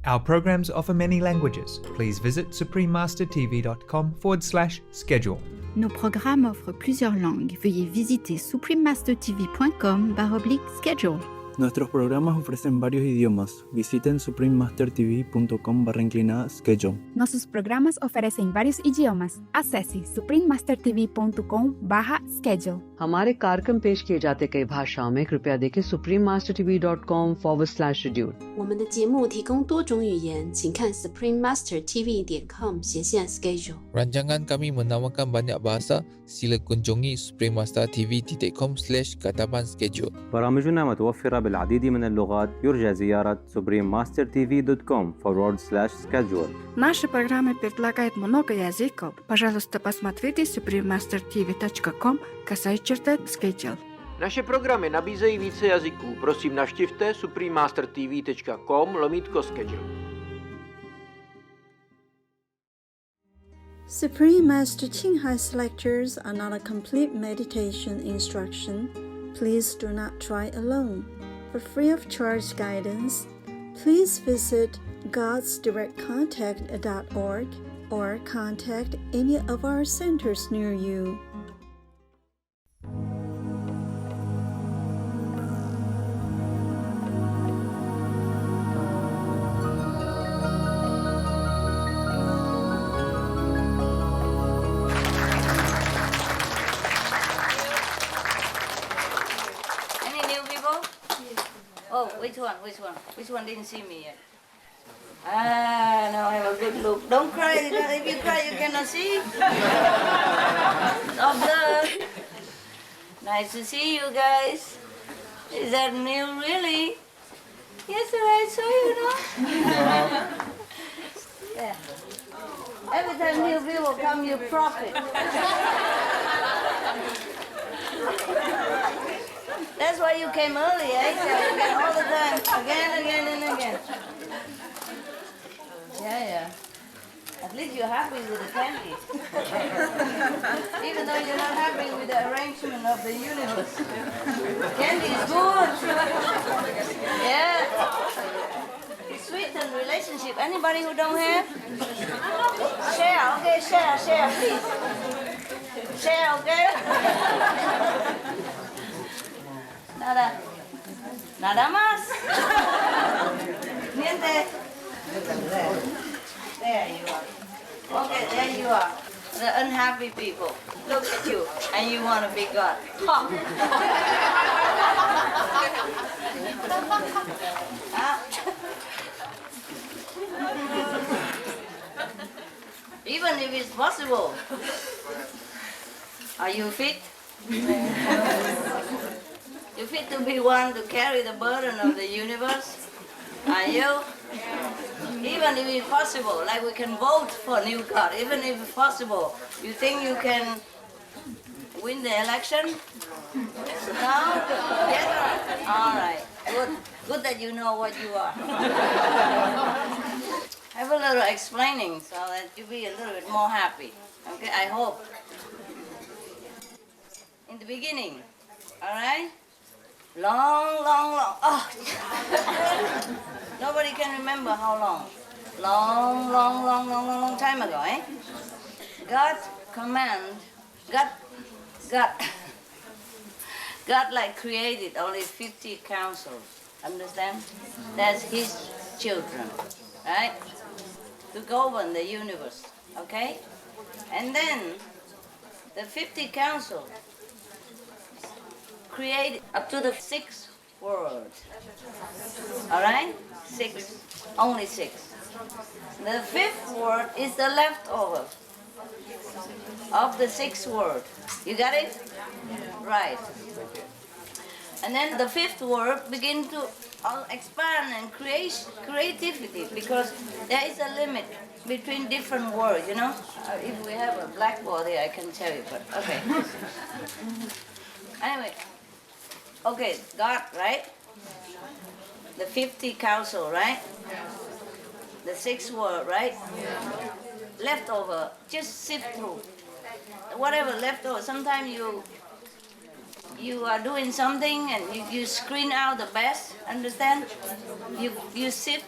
Our programs offer many languages. Please visit suprememastertv.com/schedule. Nos programmes offrent plusieurs langues. Veuillez visiter suprememastertv.com/schedule. Nuestros programas ofrecen varios idiomas. Visiten suprememastertv.com/schedule. Nossos programas oferecem vários idiomas. Acesse suprememastertv.com/schedule. हमारे कार्यक्रम पेश किए जाते कई भाषाओं में कृपया देखें suprememastertv.com/schedule。我们的节目提供多种语言，请看 suprememastertv.com/schedule。 Rancangan kami menawarkan banyak bahasa. Sila kunjungi suprememastertv.com/katapan-schedule. برامجنا متوفرة بالعديد من اللغات. يرجى زيارة suprememastertv.com/schedule. Наши программы предлагают много языков. Пожалуйста, посмотрите suprememastertv.com/schedule. Naše programy nabízejí více jazyků. Prosím, navštivte suprememastertv.com/schedule. Supreme Master Ching Hai's lectures are not a complete meditation instruction. Please do not try alone. For free of charge guidance, please visit godsdirectcontact.org or contact any of our centers near you. Oh, which one? Which one didn't see me yet? Now I have a good look. Don't cry. If you cry, you cannot see. Oh, blood. Nice to see you guys. Is that new, really? Yesterday I saw you, no? Yeah. Every time new people come, you profit. That's why you came early, eh? So you get all the time, again and again. Yeah. At least you're happy with the candy. Even though you're not happy with the arrangement of the universe. Candy is good. Yeah. It's sweeten relationship. Anybody who don't have? Share, okay? Share, please. Share, okay? Nada más. Niente. There you are. Okay, there you are. The unhappy people. Look at you, and you want to be God. Ha. Even if it's possible. Are you fit? You fit to be one to carry the burden of the universe? Are you? Even if it's possible, like we can vote for a new God, even if it's possible, you think you can win the election? No? Yes? All right. Good that you know what you are. Have a little explaining so that you be a little bit more happy. Okay, I hope. In the beginning, all right? Long. Oh, nobody can remember how long. Long time ago, eh? God like created only 50 councils. Understand? That's His children, right? To govern the universe, okay? And then the 50 councils created up to the 6th world. All right? 6. Only 6. The 5th world is the leftover of the 6th world. You got it? Right. And then the 5th world begin to expand and creativity because there is a limit between different words, you know? If we have a blackboard here, I can tell you, but okay. Anyway. Okay, God, right? The 50 council, right? The 6th world, right? Leftover, just sift through. Whatever leftover, sometimes you are doing something and you screen out the best, understand? You sift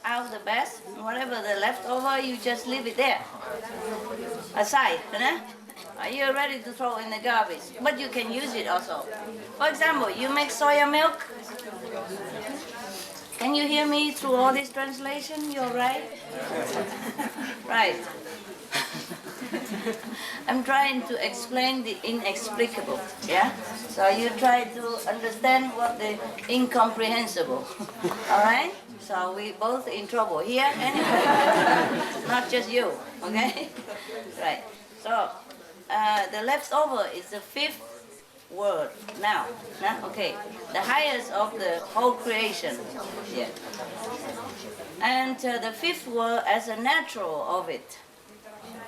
out the best. Whatever the leftover, you just leave it there, aside. Are you ready to throw in the garbage? But you can use it also. For example, you make soya milk. Can you hear me through all this translation? You're right? Right. I'm trying to explain the inexplicable, yeah? So you try to understand what the incomprehensible, all right? So we both in trouble here anyway, not just you, okay? Right, so the leftover is the fifth word now, okay? The highest of the whole creation, yeah. And the fifth word as a natural of it.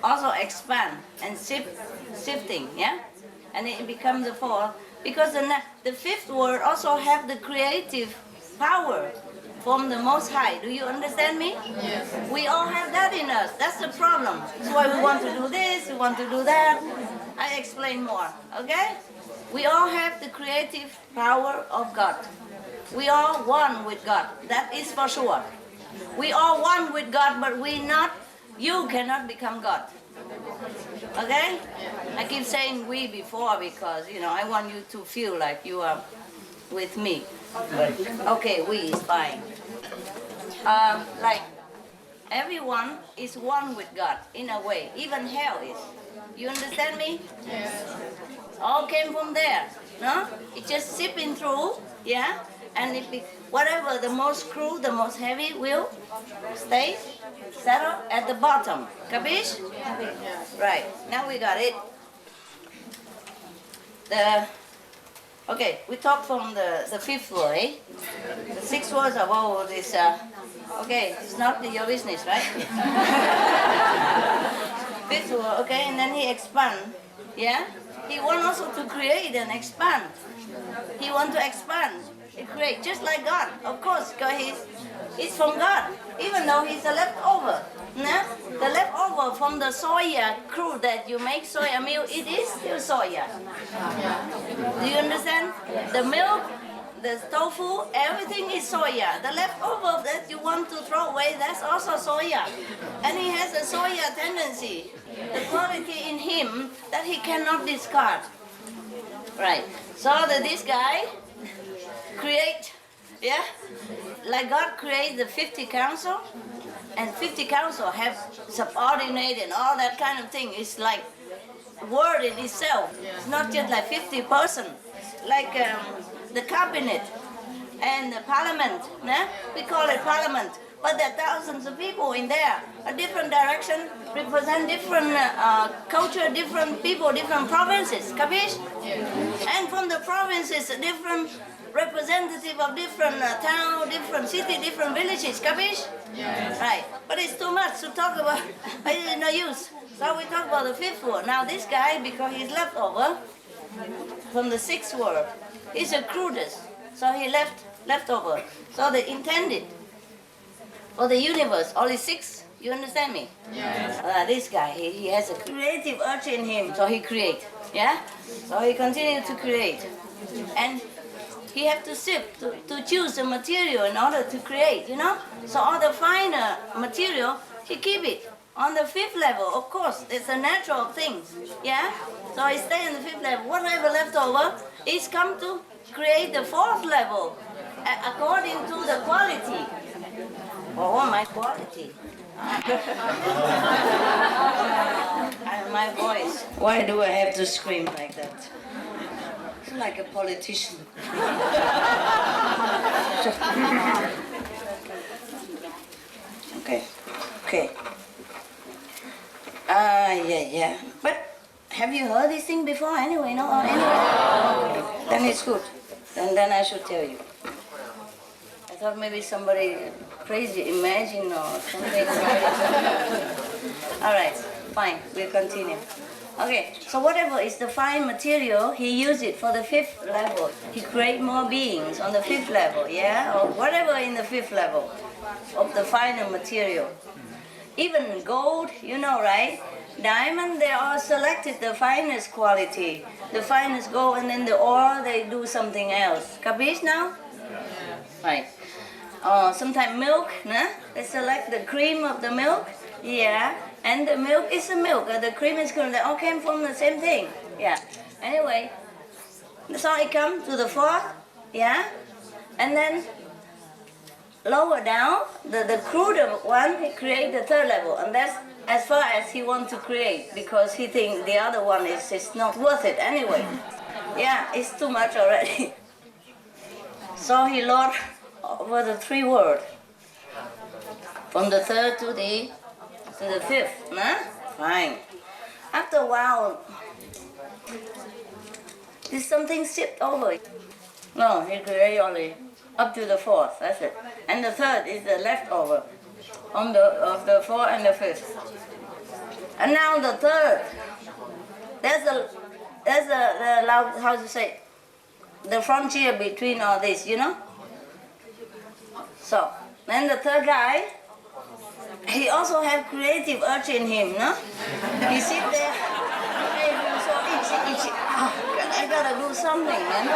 Also expand and shifting, yeah? And it becomes the fourth, because the fifth word also have the creative power from the Most High. Do you understand me? Yes. We all have that in us. That's the problem. That's why we want to do this, we want to do that. I explain more, okay? We all have the creative power of God. We are one with God. That is for sure. We are one with God, but you cannot become God. Okay? I keep saying we before because, I want you to feel like you are with me. Okay, we is fine. Like, everyone is one with God in a way. Even hell is. You understand me? Yes. All came from there. No? It's just sipping through, yeah? And whatever the most crude, the most heavy will stay settled at the bottom. Capiche? Right. Now we got it. Okay, we talk from the fifth word, eh? The sixth words of all this. Okay, it's not your business, right? Fifth word, okay, and then he expand. Yeah? He wants also to create and expand. He wants to expand. Create, just like God, of course, because he's from God, even though he's a leftover. No? The leftover from the soya crude that you make soya milk, it is still soya. Do you understand? The milk, the tofu, everything is soya. The leftover that you want to throw away, that's also soya. And he has a soya tendency, the quality in him that he cannot discard. Right, so this guy create, yeah? Like God created the 50 council, and 50 council have subordinate and all that kind of thing. It's like word in itself. It's not just like 50 person, like the cabinet and the parliament. Nah? We call it parliament, but there are thousands of people in there. A different direction, represent different culture, different people, different provinces. Capiche? And from the provinces, different representative of different town, different city, different villages, capiche? Yes. Right, but it's too much to talk about, it's no use. So we talk about the fifth word. Now this guy, because he's leftover from the sixth word, he's the crudest, so he leftover. So they intended for the universe, only six, you understand me? Yes. This guy, he has a creative urge in him, so he create, yeah? So he continued to create. And he have to sift, to choose the material in order to create, So all the finer material, he keep it. On the fifth level, of course, it's a natural thing, yeah? So he stay in the fifth level. Whatever left over, he's come to create the fourth level, according to the quality. Oh, my quality. My voice. Why do I have to scream like that? Like a politician. Okay. Yeah. But have you heard this thing before anyway, no? Anyway? Then it's good. Then I should tell you. I thought maybe somebody crazy imagine or something. All right, fine, we'll continue. Okay, so whatever is the fine material, he used it for the fifth level. He create more beings on the fifth level, yeah? Or whatever in the fifth level of the finer material. Even gold, right? Diamond, they all selected the finest quality, the finest gold, and then the ore, they do something else. Capiche now? Right. or sometimes milk, nah? They select the cream of the milk, yeah, and the milk is the milk, the cream is cream, they all came from the same thing, yeah. Anyway, so it comes to the fourth, yeah, and then lower down, the cruder one, he create the third level, and that's as far as he wants to create, because he thinks the other one is not worth it anyway. Yeah, it's too much already. So he lord over the 3 words, from the third to the fifth, nah? Fine. After a while, there's something shift over. No, he create only up to the fourth, that's it. And the third is the leftover of the fourth and the fifth. And now the third, there's the how to say, the frontier between all this, you know? So, then the third guy, he also have creative urge in him, no? He sit there, he feels so itchy. Oh, I gotta do something, man.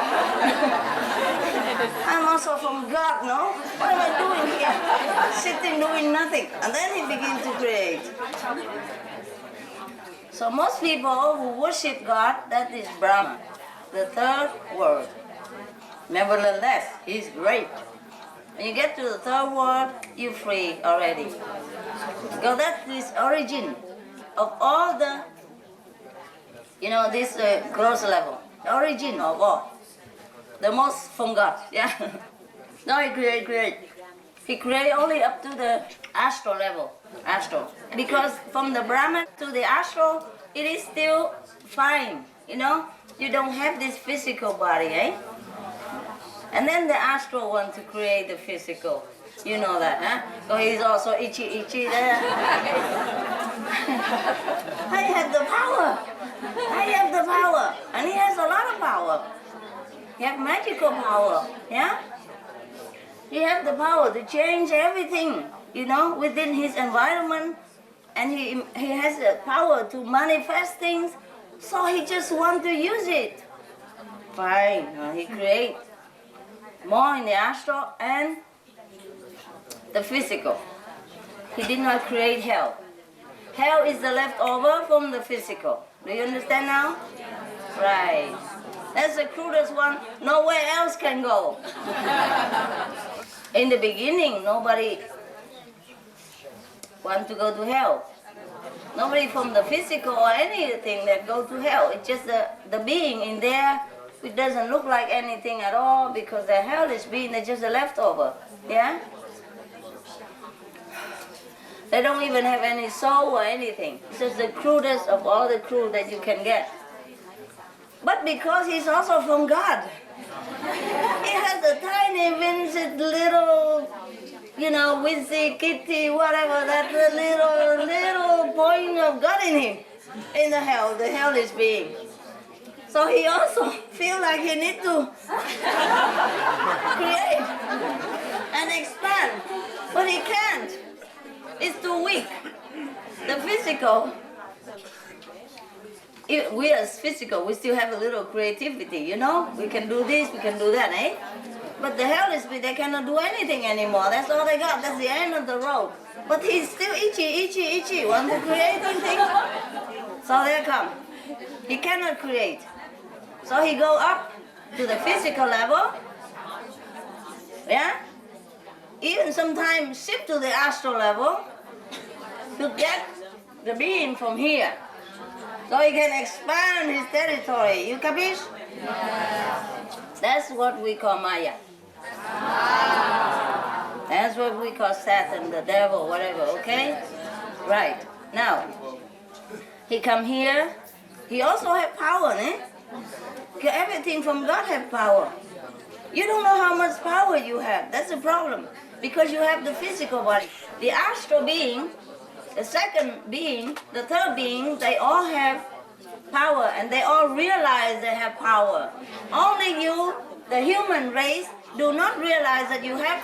I'm also from God, no? What am I doing here? Sitting doing nothing. And then he begins to create. So most people who worship God, that is Brahma, the third word. Nevertheless, he's great. When you get to the third word, you're free already. Because that is origin of all the, this gross level. The origin of all. The most from God, yeah. Now he create. He create only up to the astral level. Astral. Because from the Brahman to the astral, it is still fine, you don't have this physical body, eh? And then the astral want to create the physical. You know that, huh? So he's also itchy there. I have the power. And he has a lot of power. He has magical power, yeah? He has the power to change everything, within his environment. And he has the power to manifest things. So he just wants to use it. Fine, he create more in the astral and the physical. He did not create hell. Hell is the leftover from the physical. Do you understand now? Right. That's the crudest one. Nowhere else can go. In the beginning, nobody want to go to hell. Nobody from the physical or anything that go to hell. It's just the being in there. It doesn't look like anything at all because the hellish being is just a leftover. Yeah? They don't even have any soul or anything. It's just the crudest of all the crude that you can get. But because he's also from God, he has a tiny, vincent little, witsy, kitty, whatever, that little point of God in him, in the hellish being. So he also feels like he needs to create and expand, but he can't. It's too weak. The physical, we as physical, we still have a little creativity, We can do this, we can do that, eh? But the hellish being, they cannot do anything anymore. That's all they got. That's the end of the road. But he's still itchy. Want to create something? So there come. He cannot create. So he go up to the physical level, yeah? Even sometimes shift to the astral level to get the being from here. So he can expand his territory. You capish? That's what we call Maya. That's what we call Satan, the devil, whatever, okay? Right. Now, he come here. He also have power, eh? Everything from God have power. You don't know how much power you have. That's the problem. Because you have the physical body. The astral being, the second being, the third being, they all have power and they all realize they have power. Only you, the human race, do not realize that you have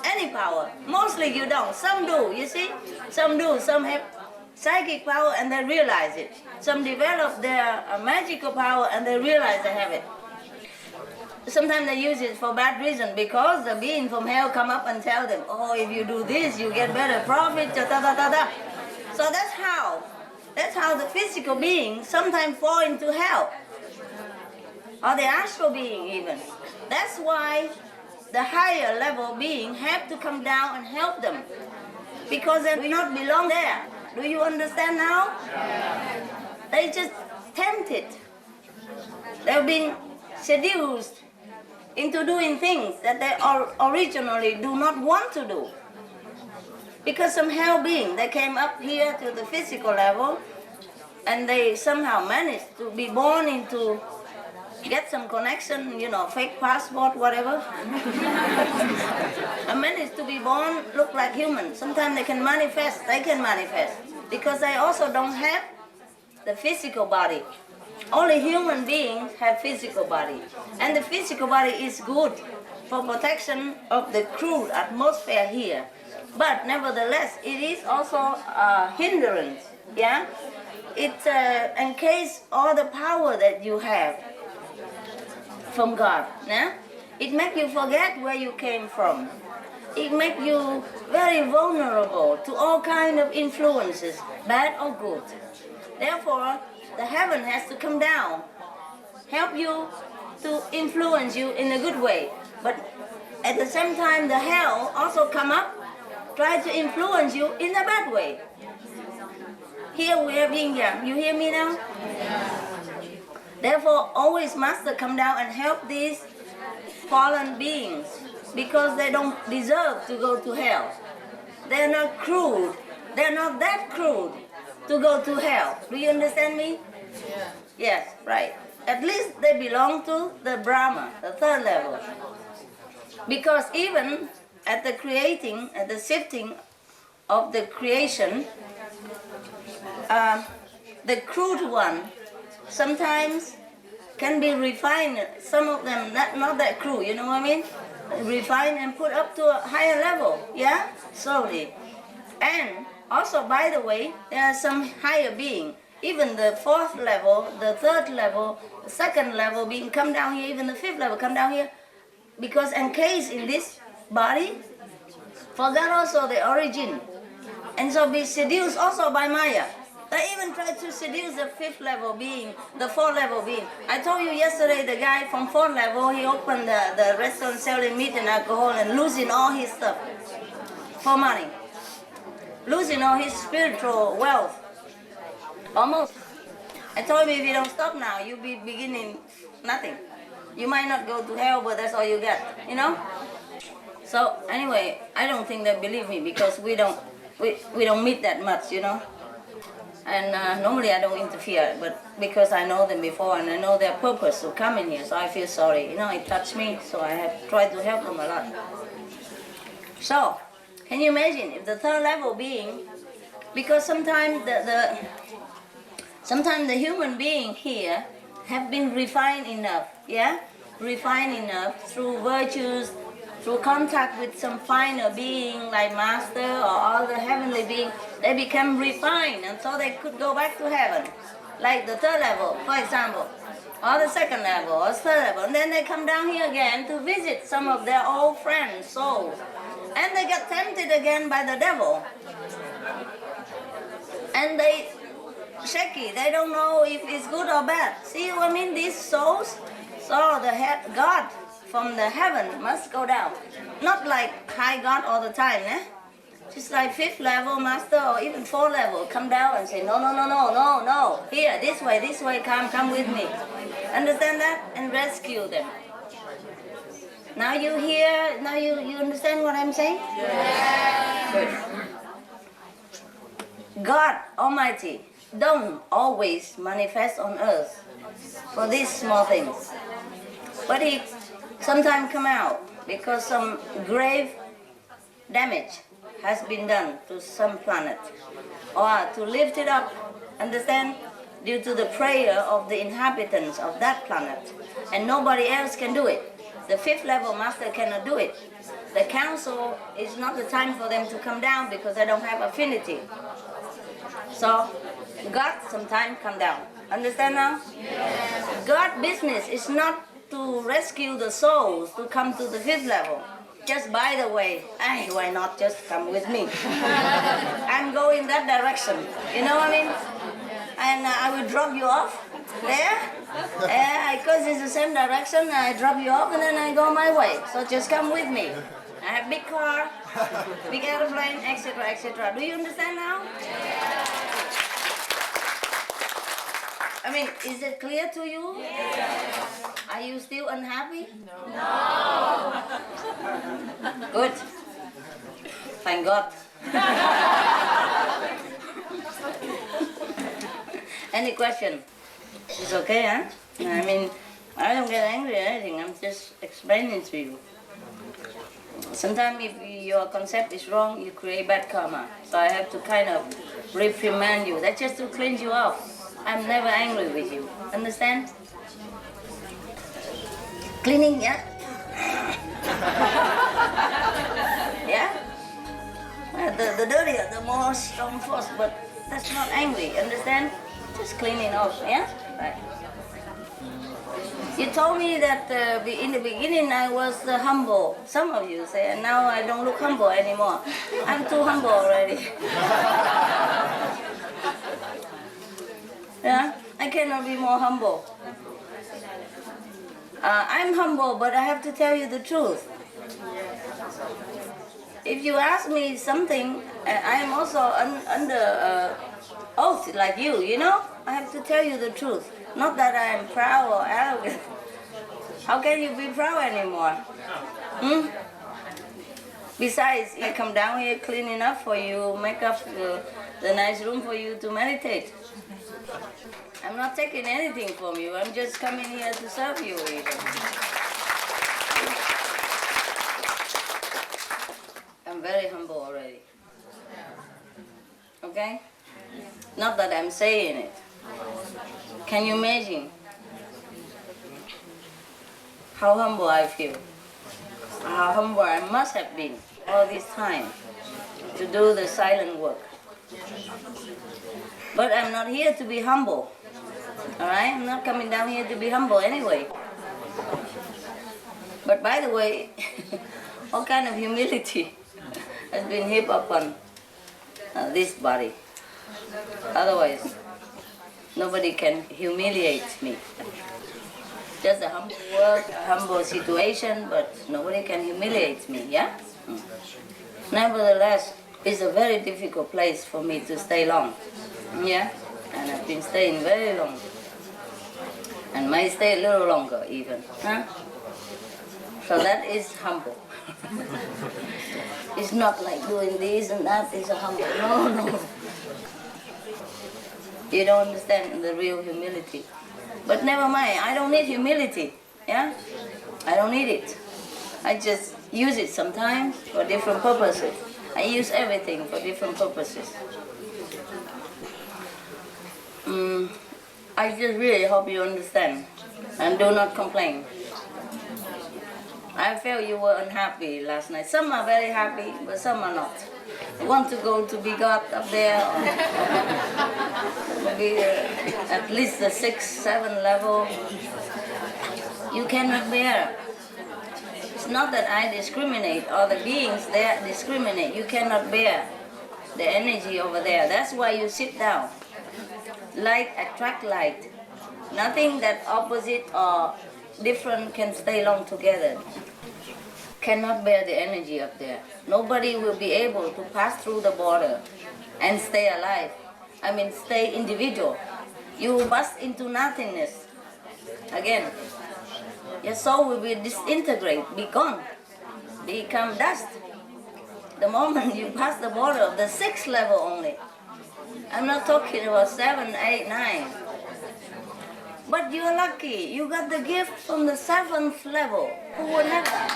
any power. Mostly you don't. Some do, you see? Some do. Some have psychic power and they realize it. Some develop their magical power and they realize they have it. sometimes they use it for bad reason, because the being from hell come up and tell them, oh, if you do this, you get better profit, da da da da. So that's how the physical beings sometimes fall into hell, or the astral being even. That's why the higher level being have to come down and help them, because they do not belong there. Do you understand now? They just tempted. They've been seduced into doing things that they originally do not want to do. Because some hell being, they came up here to the physical level, and they somehow managed to be born into, get some connection, fake passport, whatever. And managed to be born, look like human. Sometimes they can manifest, because they also don't have the physical body. Only human beings have physical body. And the physical body is good for protection of the crude atmosphere here. But nevertheless, it is also a hindrance, yeah? It encases all the power that you have from God, yeah? It makes you forget where you came from. It makes you very vulnerable to all kinds of influences, bad or good. Therefore, the heaven has to come down, help you to influence you in a good way. But at the same time, the hell also come up, try to influence you in a bad way. Here we are being young. You hear me now? Therefore, always Master come down and help these fallen beings, because they don't deserve to go to hell. They're not crude. They're not that crude to go to hell. Do you understand me? Yeah. Yes, right. At least they belong to the Brahma, the third level. Because even at the creating, at the sifting of the creation, the crude one sometimes can be refined. Some of them not that crude, you know what I mean? Refined and put up to a higher level, yeah? Slowly. And also, by the way, there are some higher being. Even the fourth level, the third level, the second level being come down here, even the fifth level come down here, because encased in this body, forgot also the origin, and so be seduced also by Maya. They even try to seduce the fifth level being, the fourth level being. I told you yesterday, the guy from fourth level, he opened the restaurant selling meat and alcohol and losing all his stuff for money, losing all his spiritual wealth. Almost. I told him, if you don't stop now, you'll be beginning nothing. You might not go to hell, but that's all you get, So anyway, I don't think they believe me, because we don't meet that much, And normally I don't interfere, but because I know them before and I know their purpose to come in here, so I feel sorry. It touched me, so I have tried to help them a lot. So, can you imagine if the third level being, because sometimes sometimes the human being here have been refined enough, yeah? Refined enough through virtues, through contact with some finer being like Master or other heavenly being, they become refined, and so they could go back to heaven. Like the third level, for example, or the second level, or third level, and then they come down here again to visit some of their old friends, souls. And they get tempted again by the devil. And they shaky, they don't know if it's good or bad. See what I mean? These souls, so God from the heaven must go down. Not like high God all the time, Just like fifth level Master or even fourth level come down and say, no. Here, this way, come with me. Understand that? And rescue them. Now you hear, now you understand what I'm saying? Yeah. Good. God Almighty don't always manifest on earth for these small things. But He sometimes come out because some grave damage has been done to some planet. Or to lift it up, understand? Due to the prayer of the inhabitants of that planet. And nobody else can do it. The fifth level Master cannot do it. The council is not the time for them to come down because they don't have affinity. So, God sometimes come down. Understand now? Yes. God business is not to rescue the souls to come to the fifth level. Just by the way, why not just come with me? I'm going that direction. You know what I mean? And I will drop you off there. Because it's the same direction, I drop you off and then I go my way. So just come with me. I have big car, big airplane, etc., etc. Do you understand now? I mean, is it clear to you? Yes. Are you still unhappy? No. Good. Thank God. Any question? It's okay, huh? I mean, I don't get angry or anything. I'm just explaining to you. Sometimes if your concept is wrong, you create bad karma. So I have to kind of reprimand you. That's just to cleanse you out. I'm never angry with you. Understand? Cleaning, yeah? Yeah? The dirtier, the more strong force, but that's not angry. Understand? Just cleaning off, yeah? Right. You told me that in the beginning I was humble. Some of you say, and now I don't look humble anymore. I'm too humble already. Yeah, I cannot be more humble. I'm humble, but I have to tell you the truth. If you ask me something, I am also under oath like you know? I have to tell you the truth. Not that I am proud or arrogant. How can you be proud anymore? Besides, I come down here cleaning up for you, make up the nice room for you to meditate. I'm not taking anything from you. I'm just coming here to serve you even. I'm very humble already. Okay? Not that I'm saying it. Can you imagine how humble I feel? How humble I must have been all this time to do the silent work. But I'm not here to be humble. Alright? I'm not coming down here to be humble anyway. But by the way, all kind of humility has been heaped upon this body. Otherwise, nobody can humiliate me. Just a humble work, a humble situation, but nobody can humiliate me, yeah? Nevertheless, it's a very difficult place for me to stay long, yeah? And I've been staying very long. And might stay a little longer even, huh? So that is humble. It's not like doing this and that is a humble, no. You don't understand the real humility. But never mind, I don't need humility, yeah? I don't need it. I just use it sometimes for different purposes. I use everything for different purposes. I just really hope you understand and do not complain. I felt you were unhappy last night. Some are very happy, but some are not. They want to go to be God up there, or be at least the 6, 7 level. You cannot bear. It's not that I discriminate, or the beings there discriminate. You cannot bear the energy over there. That's why you sit down. Light attract light. Nothing that opposite or different can stay long together. Cannot bear the energy up there. Nobody will be able to pass through the border and stay alive. I mean, stay individual. You bust into nothingness. Again, your soul will be disintegrate, be gone, become dust. The moment you pass the border of the 6th level only. I'm not talking about 7, 8, 9. But you're lucky. You got the gift from the 7th level. Who would have that?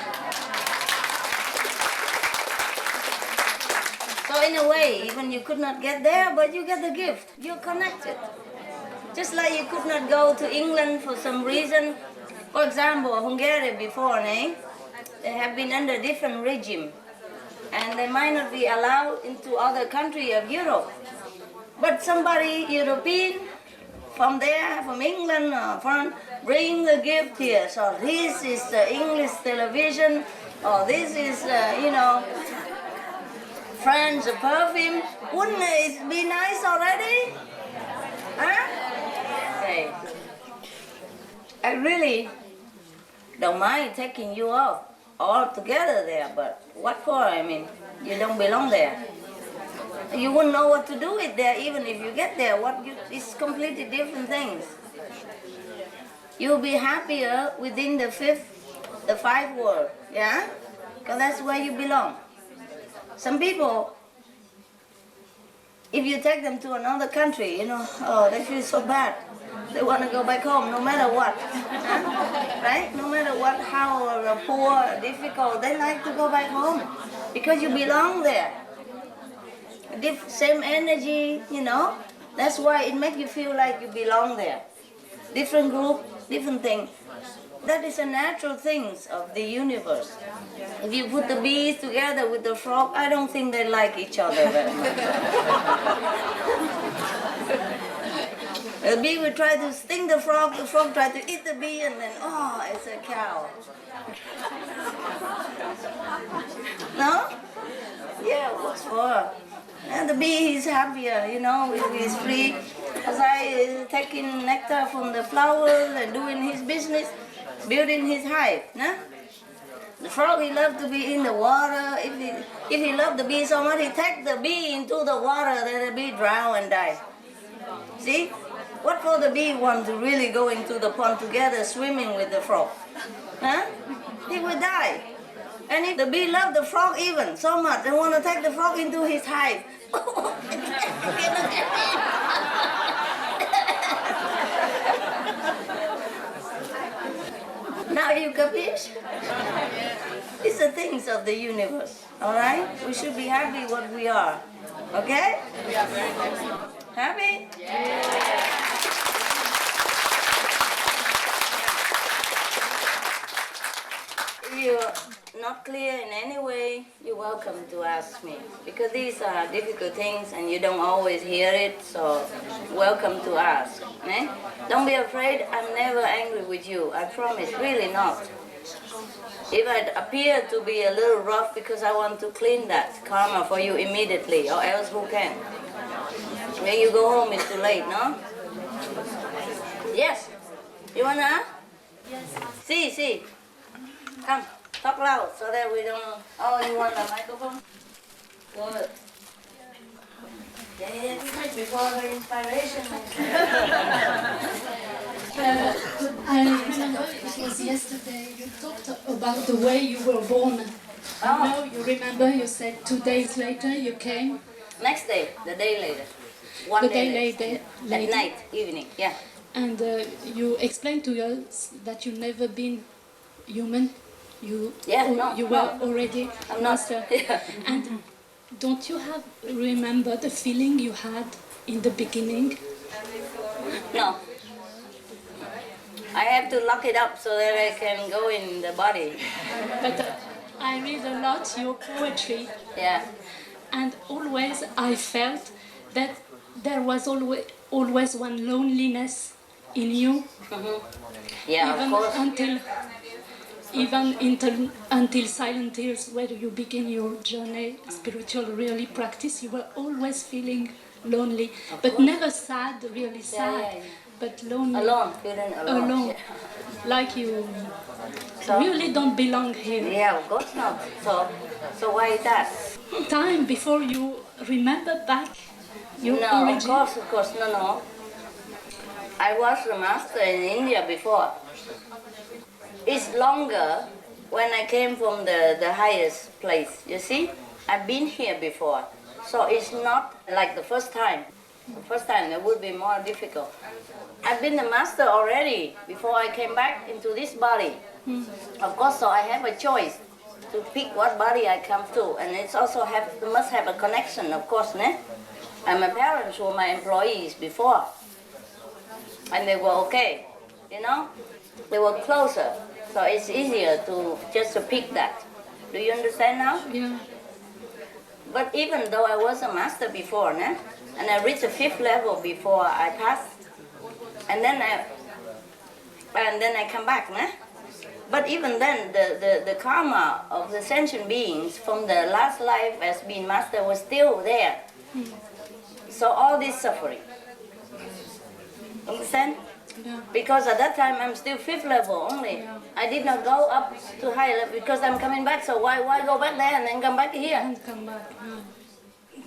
So in a way, even you could not get there, but you get the gift. You're connected. Just like you could not go to England for some reason. For example, Hungary before, they have been under different regime. And they might not be allowed into other countries of Europe. But somebody European from there, from England, or bring the gift here. So this is the English television, or this is, French perfume. Wouldn't it be nice already? Huh? Okay. I really don't mind taking you off all together there, but what for? I mean, you don't belong there. You wouldn't know what to do with there even if you get there. It's completely different things. You'll be happier within the five world, yeah? Because that's where you belong. Some people, if you take them to another country, they feel so bad. They want to go back home no matter what, right? No matter what, how poor, difficult, they like to go back home because you belong there. Same energy, that's why it makes you feel like you belong there. Different group, different thing. That is a natural thing of the universe. If you put the bees together with the frog, I don't think they like each other very much. The bee will try to sting the frog try to eat the bee, and then, it's a cow. No? Yeah, what's for? And the bee is happier, if he's free. As I taking nectar from the flowers and doing his business, building his hive. No? The frog, he loves to be in the water. If he loves the bee so much, he takes the bee into the water, then the bee drown and die. See? What for the bee want to really go into the pond together swimming with the frog? Huh? He will die. And if the bee loves the frog even so much and want to take the frog into his hive, now you capiche? It's the things of the universe, all right? We should be happy what we are, okay? Happy? If you're not clear in any way, you're welcome to ask me. Because these are difficult things and you don't always hear it, so welcome to ask. Eh? Don't be afraid, I'm never angry with you. I promise, really not. If I appear to be a little rough because I want to clean that karma for you immediately, or else who can? When you go home, it's too late, no? Yes? You wanna ask? Yes. See. Come, talk loud so that we don't... Oh, you want a microphone? Good. Yeah, before the inspiration. I remember it was yesterday, you talked about the way you were born. You remember you said 2 days later you came? Next day, the day later. The day later. At night, evening, yeah. And you explained to us that you've never been human. You were already I'm master. Not. Yeah. And don't you remember the feeling you had in the beginning? No. I have to lock it up so that I can go in the body. But I read a lot your poetry. Yeah. And always I felt that there was always one loneliness in you. Mm-hmm. Yeah, even of course. Until Silent Tears, where you begin your journey, spiritual really practice, you were always feeling lonely, but never sad, really sad, but lonely. Alone, feeling alone. Yeah. Like you really don't belong here. Yeah, of course not. So why is that? Time before you remember back your origin. Of course, no. I was the master in India before. It's longer when I came from the highest place, you see? I've been here before, so it's not like the first time. The first time it would be more difficult. I've been the master already before I came back into this body. Of course, so I have a choice to pick what body I come to, and it's also must have a connection, of course, né? And my parents were my employees before, and they were okay, They were closer, so it's easier to pick that. Do you understand now? Yeah. But even though I was a master before, né? And I reached the 5th level before I passed, and then and then I come back, nah? But even then, the karma of the sentient beings from the last life as being master was still there. So all this suffering. Understand? Yeah. Because at that time I'm still 5th level only. Yeah. I did not go up to high level because I'm coming back. So why go back there and then come back here? And come back. Yeah.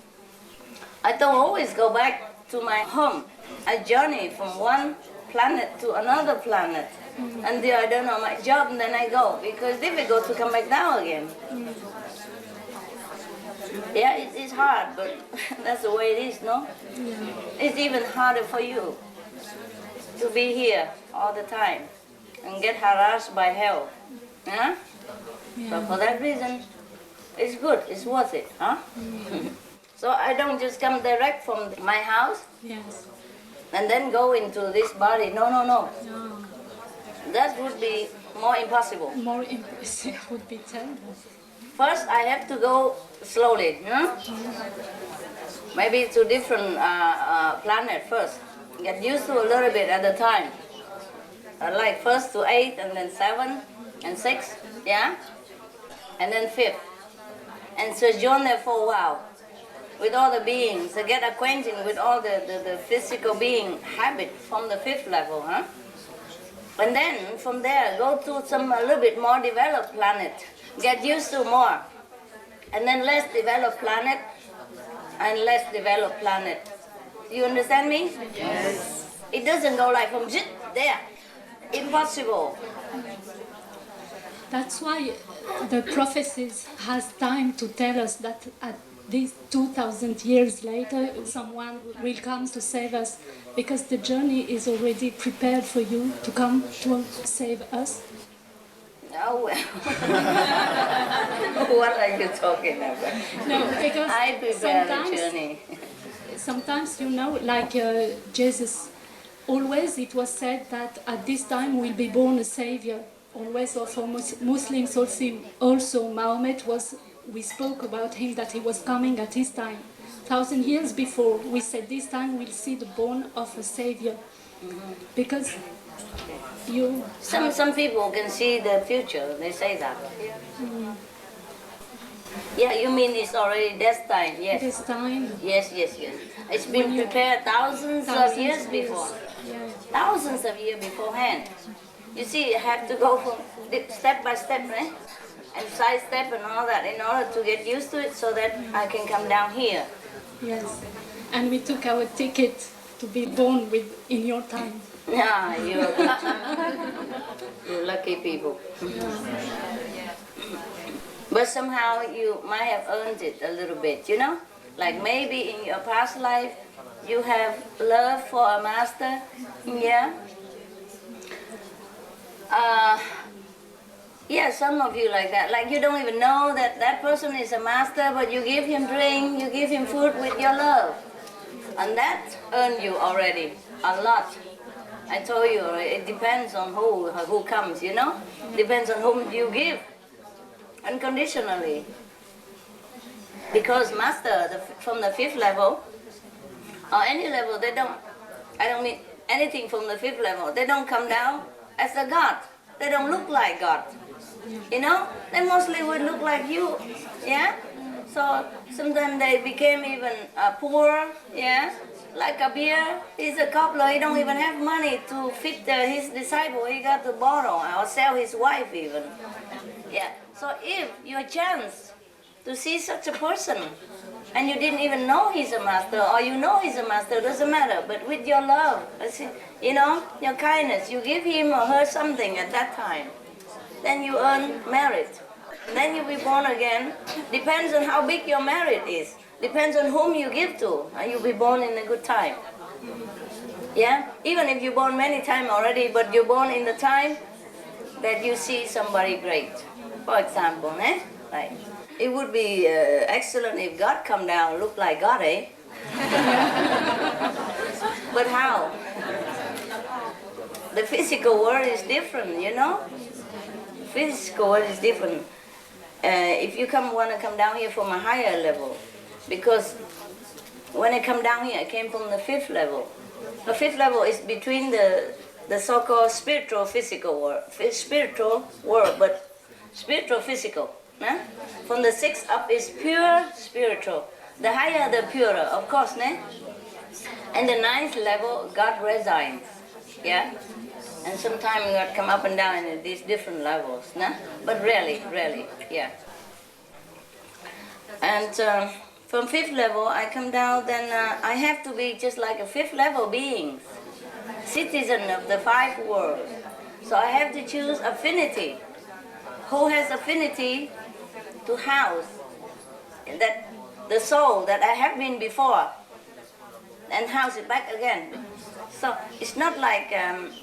I don't always go back to my home. I journey from one planet to another planet. Until I don't know my job, and then I go because it's difficult to come back down again. Yeah, it's hard, but that's the way it is, no? It's even harder for you to be here all the time and get harassed by hell. Huh? So for that reason, it's good, it's worth it, huh? So I don't just come direct from my house Yes. and then go into this body. No. No. That would be more impossible. More impressive would be terrible. First, I have to go slowly, maybe to different planet first. Get used to a little bit at a time. Like first to 8, and then 7, and 6, yeah? And then 5th. And sojourn there for a while with all the beings, to get acquainted with all the physical being habit from the 5th level, huh? And then from there, go to some a little bit more developed planet. Get used to more. And then less developed planet and less developed planet. You understand me? Yes. It doesn't go like from zit there. Impossible. That's why the prophecies has time to tell us that at these 2,000 years later, someone will come to save us, because the journey is already prepared for you to come to save us. Oh, well. What are you talking about? No, because I prepare the journey. sometimes, like Jesus, always it was said that at this time will be born a savior. Always, or for Muslims also Mahomet we spoke about him that he was coming at his time. 1,000 years before, we said this time we'll see the born of a savior. Because some people can see the future, they say that. Yeah, you mean it's already destined, yes. Destined. Yes. It's been prepared thousands of years before. Yeah. Thousands of years beforehand. You see, you have to go from step by step, and side step and all that in order to get used to it so that I can come down here. Yes, and we took our ticket to be born in your time. Yeah, you're lucky people. But somehow you might have earned it a little bit, Like maybe in your past life you have love for a master, yeah? Yeah, some of you like that. Like you don't even know that that person is a master, but you give him drink, you give him food with your love. And that earned you already a lot. I told you, it depends on who comes, Depends on whom you give, unconditionally. Because master, from the 5th level, or any level, I don't mean anything from the 5th level, they don't come down as a God. They don't look like God. They mostly would look like you, yeah? So sometimes they became even poor, yeah? Like a beer, he's a cobbler, he don't even have money to feed his disciple, he got to borrow or sell his wife even. Yeah, so if you have a chance to see such a person, and you didn't even know he's a master, or you know he's a master, doesn't matter, but with your love, your kindness, you give him or her something at that time, then you earn merit. Then you'll be born again. Depends on how big your merit is. Depends on whom you give to, and you'll be born in a good time. Yeah? Even if you're born many times already, but you're born in the time that you see somebody great. For example, Like, it would be excellent if God come down, look like God, But how? The physical world is different, The physical world is different. If you want to come down here from a higher level, because when I come down here, I came from the 5th level. The 5th level is between the the so-called spiritual physical world, but spiritual physical. Nah? From the 6th up is pure spiritual. The higher, the purer, of course. Nah? And the 9th level, God resides. Yeah? And sometimes God come up and down in these different levels. Nah? But rarely, yeah. And from 5th level, I come down, then I have to be just like a 5th level being, citizen of the 5 worlds. So I have to choose affinity. Who has affinity to house that the soul that I have been before and house it back again. So it's not like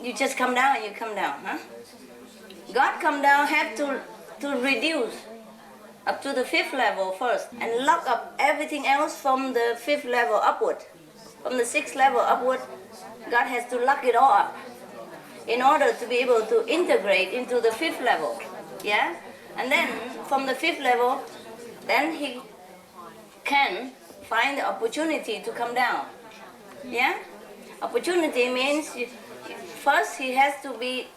you just come down and you come down. Huh? God come down have to reduce up to the 5th level first and lock up everything else from the 5th level upward. From the 6th level upward, God has to lock it all up in order to be able to integrate into the 5th level. Yeah? And then from the 5th level, then he can find the opportunity to come down. Yeah? Opportunity means first he has to be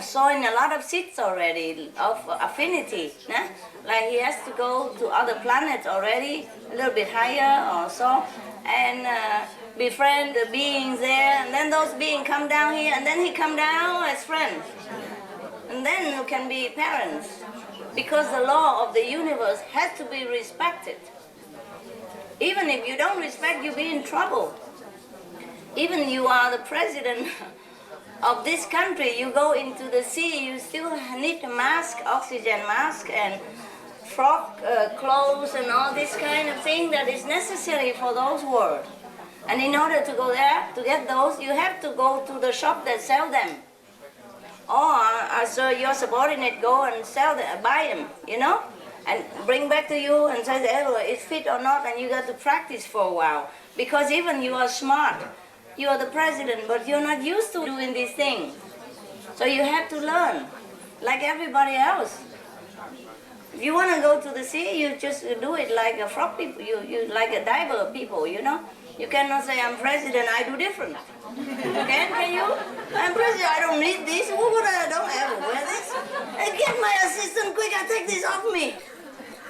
sowing a lot of seeds already of affinity. Nah? Like he has to go to other planets already, a little bit higher or so, and befriend the beings there, and then those beings come down here, and then he come down as friends. And then you can be parents, because the law of the universe has to be respected. Even if you don't respect, you'll be in trouble. Even you are the president of this country, you go into the sea, you still need a mask, oxygen mask, and frock clothes and all this kind of thing that is necessary for those worlds. And in order to go there, to get those, you have to go to the shop that sell them. Or so your subordinate go and sell them, buy them, you know, and bring back to you and say, oh, it's fit or not, and you got to practice for a while. Because even you are smart, you are the president, but you're not used to doing these things. So you have to learn, like everybody else. If you want to go to the sea, you just do it like a frog people, you like a diver people, you know. You cannot say, I'm president, I do different. Can you? I'm president, I don't need this. I don't ever wear this. Get my assistant quick, I take this off me.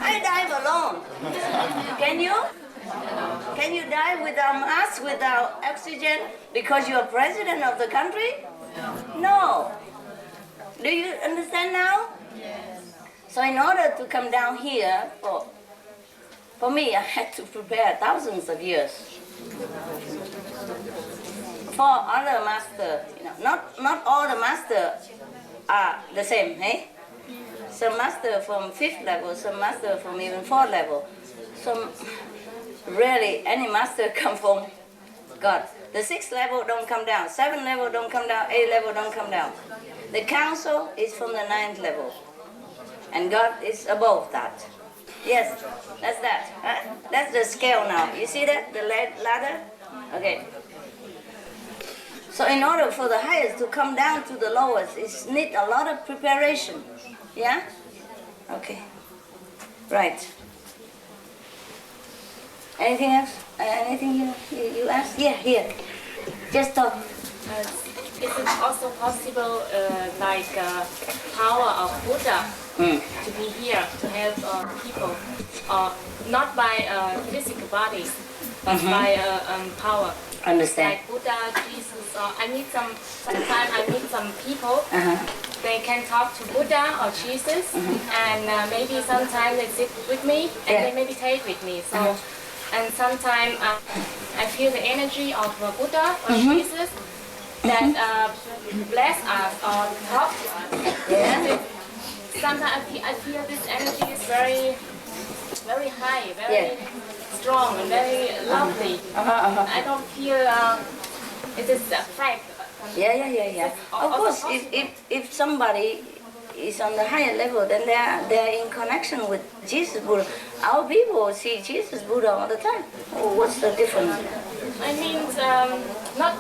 I dive alone. Can you? Can you dive without mask, without oxygen, because you're president of the country? No. Do you understand now? Yes. So in order to come down here, for me, I had to prepare thousands of years. For other masters, you know, not all the masters are the same, eh? Some master from 5th level, some master from even 4th level. Some rarely any master come from God. The 6th level don't come down, 7th level don't come down, 8th level don't come down. The council is from the 9th level, and God is above that. Yes, that's that. Huh? That's the scale now. You see that, the ladder? Okay. So in order for the highest to come down to the lowest, it needs a lot of preparation. Yeah? Okay. Right. Anything else? Anything you asked? Yeah, here. Just talk. Is it also possible, power of Buddha to be here to help people, not by physical bodies, but by power? Understand. Like Buddha, Jesus, sometimes I meet some people, they can talk to Buddha or Jesus, and maybe sometimes they sit with me and they meditate with me. So, and sometimes I feel the energy of Buddha or Jesus that bless us or help us. Yeah. Sometimes I feel this energy is very, very high, very strong and very lovely. I don't feel it is a fact. Yeah. Of course, if somebody is on the higher level, then they are in connection with Jesus Buddha. Our people see Jesus Buddha all the time. What's the difference? I mean,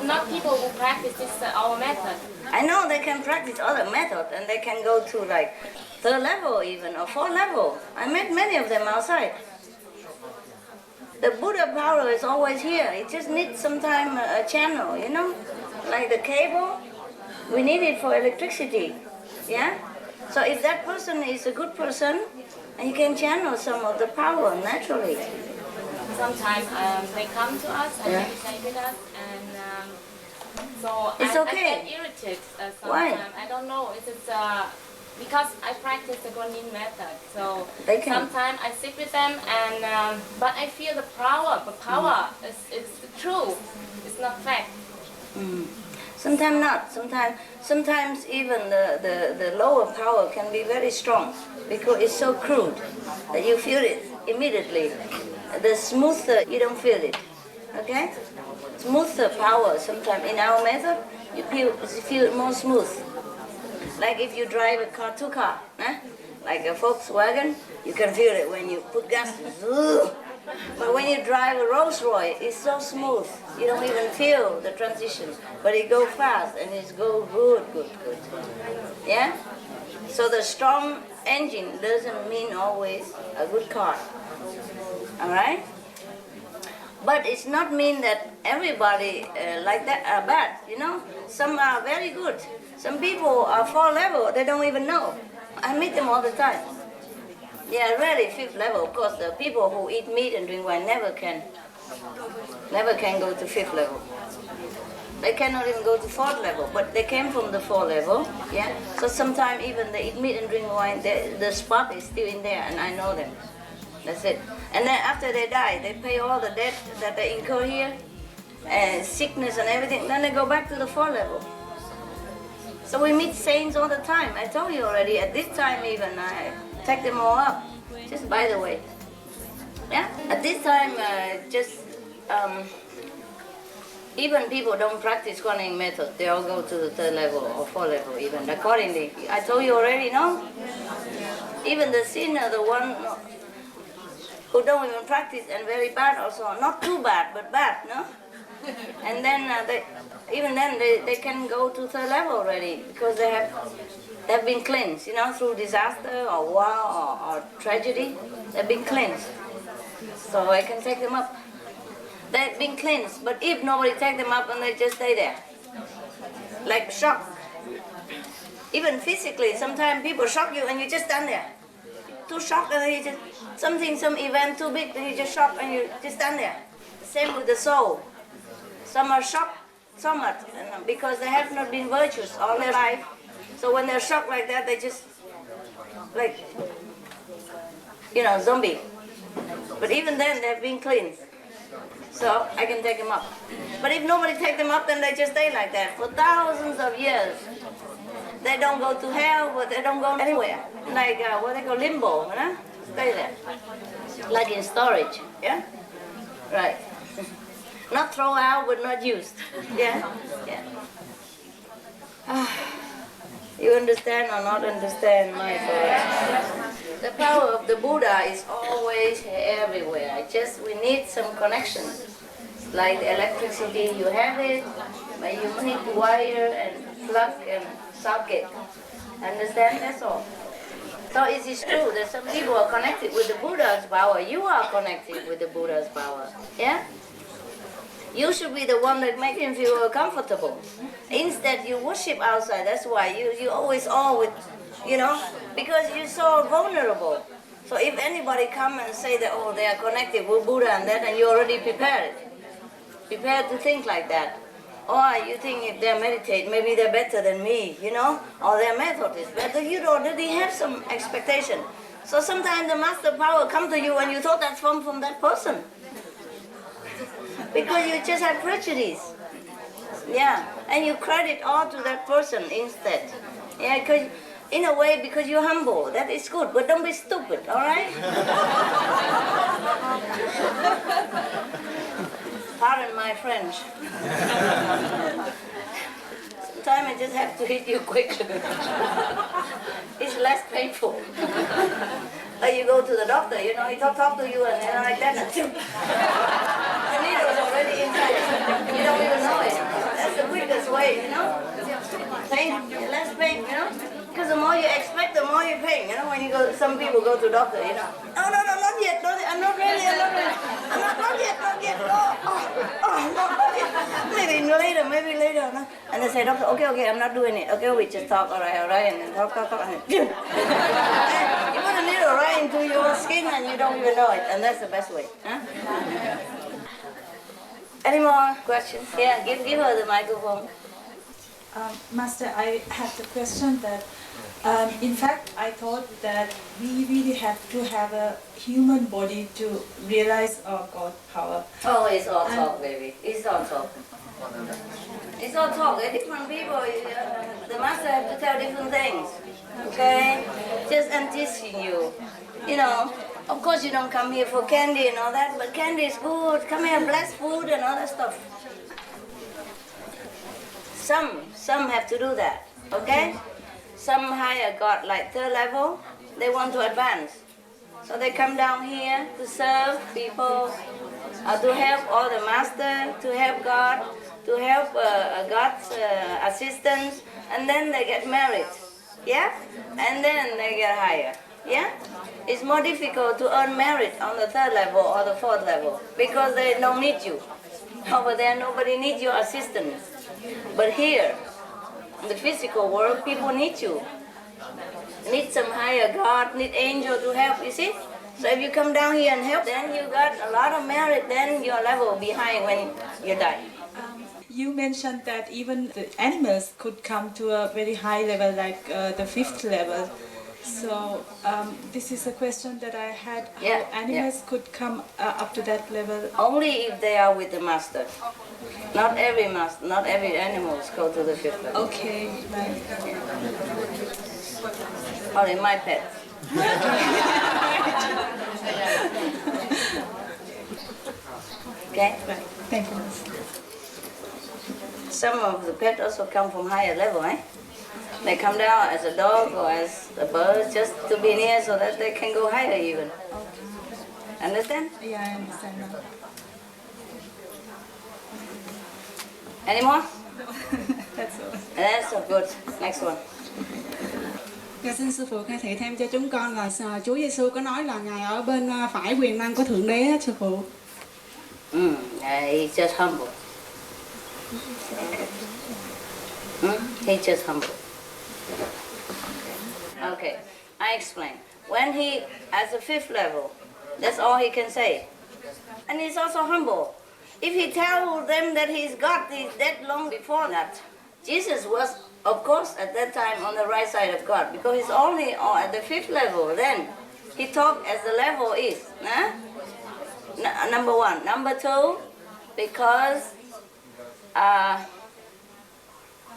not people who practice this our method. I know they can practice other methods, and they can go to like 3rd level even, or 4th level. I met many of them outside. The Buddha power is always here. It just needs some time a channel, you know? like the cable, we need it for electricity. Yeah? So if that person is a good person, and you can channel some of the power naturally. Sometimes they come to us and meditate with us, and so it's I okay. get irritated sometimes. Why? I don't know. It's because I practice the Guanyin method, so sometimes I sit with them, and but I feel the power. The power is true. It's not fact. Sometimes not. Sometimes even the lower power can be very strong because it's so crude that you feel it immediately. The smoother you don't feel it. Okay? Smoother power. Sometimes in our method you feel it more smooth. Like if you drive a car, two car, like a Volkswagen, you can feel it when you put gas. But when you drive a Rolls Royce, it's so smooth. You don't even feel the transition. But it goes fast and it goes good. Yeah? So the strong engine doesn't mean always a good car. Alright? But it's not mean that everybody like that are bad, you know? Some are very good. Some people are 4 level, they don't even know. I meet them all the time. Yeah, really 5th level. Of course, the people who eat meat and drink wine never can go to 5th level. They cannot even go to 4th level, but they came from the 4th level. Yeah. So sometimes even they eat meat and drink wine, the spot is still in there, and I know them. That's it. And then after they die, they pay all the debt that they incur here, and sickness and everything. Then they go back to the 4th level. So we meet saints all the time. I told you already. At this time even I take them all up, just by the way. Yeah? At this time, even people don't practice Guanyin method, they all go to the 3rd level or 4th level even, accordingly. I told you already, no? Even the sinner, the one who don't even practice and very bad also, not too bad, but bad, no? And then they can go to 3rd level already because they've been cleansed, you know, through disaster or war or tragedy. They've been cleansed. So I can take them up. They've been cleansed, but if nobody take them up and they just stay there, like shock. Even physically, sometimes people shock you and you just stand there. Too shocked and you just, some event too big and you just shock and you just stand there. Same with the soul. Some are shocked so much because they have not been virtuous all their life. So when they're shocked like that, they just, like, you know, zombie. But even then, they've been cleansed. So I can take them up. But if nobody take them up, then they just stay like that for thousands of years. They don't go to hell, but they don't go anywhere. Like what they call limbo, you know? Stay there. Like in storage, yeah? Right. Not thrown out, but not used. Yeah? Yeah. You understand or not understand my friend? The power of the Buddha is always everywhere. We need some connection. Like the electricity, you have it, but you need to wire and plug and socket. Understand? That's all. So it is true that some people are connected with the Buddha's power. You are connected with the Buddha's power. Yeah? You should be the one that makes him feel comfortable. Instead, you worship outside. That's why you always with, you know, because you're so vulnerable. So if anybody come and say that, oh, they are connected with Buddha and that, and you already prepared to think like that. Or you think if they meditate, maybe they're better than me, you know, or their method is better. You already have some expectation. So sometimes the master power come to you and you thought that's from that person. Because you just have prejudice. Yeah, and you credit all to that person instead. Yeah, because in a way, because you're humble, that is good, but don't be stupid, all right? Pardon my French. Sometimes I just have to hit you quick. It's less painful. Like you go to the doctor, you know, he talk to you and like that. The needle is already inside. You don't even know it. That's the quickest way, you know. Pain, less pain, you know. Because the more you expect, the more you pay. You know, when you go, some people go to doctor, you know. No, not yet. I'm not ready. Not yet. No, not yet. Maybe no. maybe later. No? And they say, doctor, okay, I'm not doing it. Okay, we just talk, all right, and then talk, and then, you put a needle right into your skin and you don't even know it, and that's the best way. Huh? Any more questions? Yeah, give her the microphone. Master, I have the question that, in fact, I thought that we really have to have a human body to realize our God power. Oh, it's all talk, baby. It's all talk. It's all talk. Different people, the master have to tell different things. Okay? Just teaching you. You know, of course you don't come here for candy and all that, but candy is good. Come here, bless food and all that stuff. Some have to do that, okay? Some higher God, like third level, they want to advance. So they come down here to serve people, to help all the master, to help God, to help God's assistants, and then they get married, yeah? And then they get higher, yeah? It's more difficult to earn merit on the third level or the fourth level because they don't need you. Over there, nobody needs your assistance. But here, in the physical world, people need you. Need some higher God, need angel to help, you see? So if you come down here and help, then you got a lot of merit, then you're level behind when you die. You mentioned that even the animals could come to a very high level, like the fifth level. So this is a question that I had, how animals could come up to that level? Only if they are with the master. Not every master, not every animals go to the fifth level. Okay, right. Only my pet. Okay? Right. Thank you. Some of the pets also come from higher level, eh? They come down as a dog or as a bird just to be near so that they can go higher even. Understand? Yeah, I understand now. Any more? That's all. That's so good. Next one. Dạ, xin sư phụ khai thị thêm cho chúng con là Chúa Giêsu có nói là ngài ở bên phải quyền năng của thượng đế á sư phụ. He's just humble. He's just humble. Okay, I explain. When he, as a fifth level, that's all he can say. And he's also humble. If he tells them that he's God, he's dead long before that. Jesus was, of course, at that time on the right side of God, because he's only at the fifth level. Then he talked as the level is. Number one. Number two, because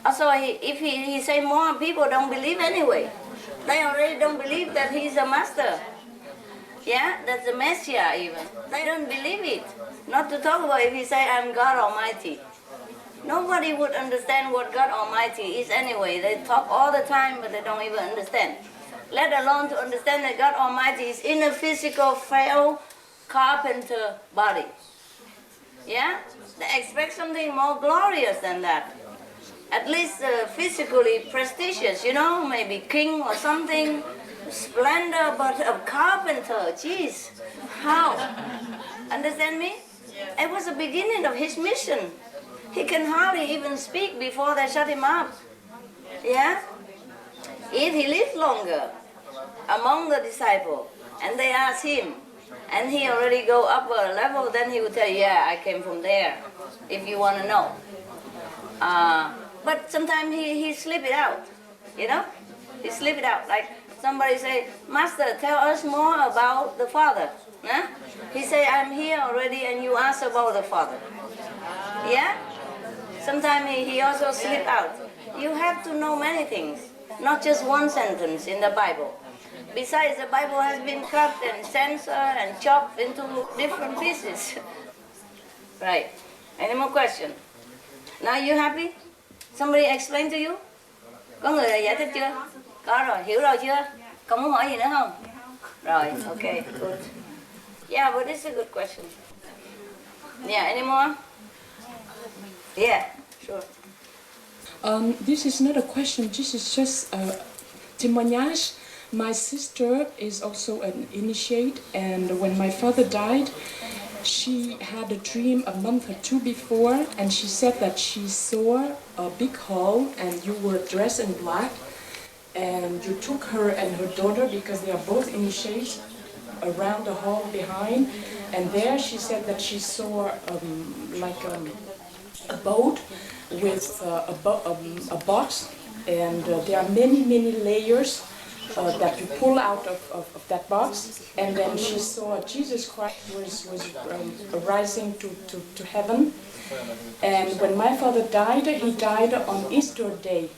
also if he say more, people don't believe anyway. They already don't believe that he's a master. Yeah, that's the Messiah even. They don't believe it. Not to talk about if he say, I'm God Almighty. Nobody would understand what God Almighty is anyway. They talk all the time, but they don't even understand. Let alone to understand that God Almighty is in a physical, frail carpenter body. Yeah? They expect something more glorious than that. At least physically prestigious, you know, maybe king or something. Splendor, but a carpenter, jeez. How? Understand me? It was the beginning of his mission. He can hardly even speak before they shut him up. Yeah? If he lived longer among the disciples, and they asked him, and he already go up a level, then he would tell you, yeah, I came from there, if you want to know. But sometimes he slip it out, you know? He slip it out, like somebody say, Master, tell us more about the Father. Huh? He say, I'm here already, and you ask about the Father. Yeah? Sometimes he also slip out. You have to know many things, not just one sentence in the Bible. Besides, the Bible has been cut and censored and chopped into different pieces. Right. Any more questions? Now you happy? Somebody explain to you? Có người giải thích chưa? Có rồi, hiểu rồi chưa? Còn muốn hỏi gì nữa không? Rồi, okay, good. Yeah, but this is a good question. Yeah, any more? Yeah, sure. This is not a question, this is just a témoignage. My sister is also an initiate, and when my father died, she had a dream a month or two before, and she said that she saw a big hall, and you were dressed in black, and you took her and her daughter, because they are both initiates, around the hall behind, and there she said that she saw a boat with a box, and there are many layers that you pull out of that box, and then she saw Jesus Christ was rising to heaven. And when my father died, he died on Easter Day.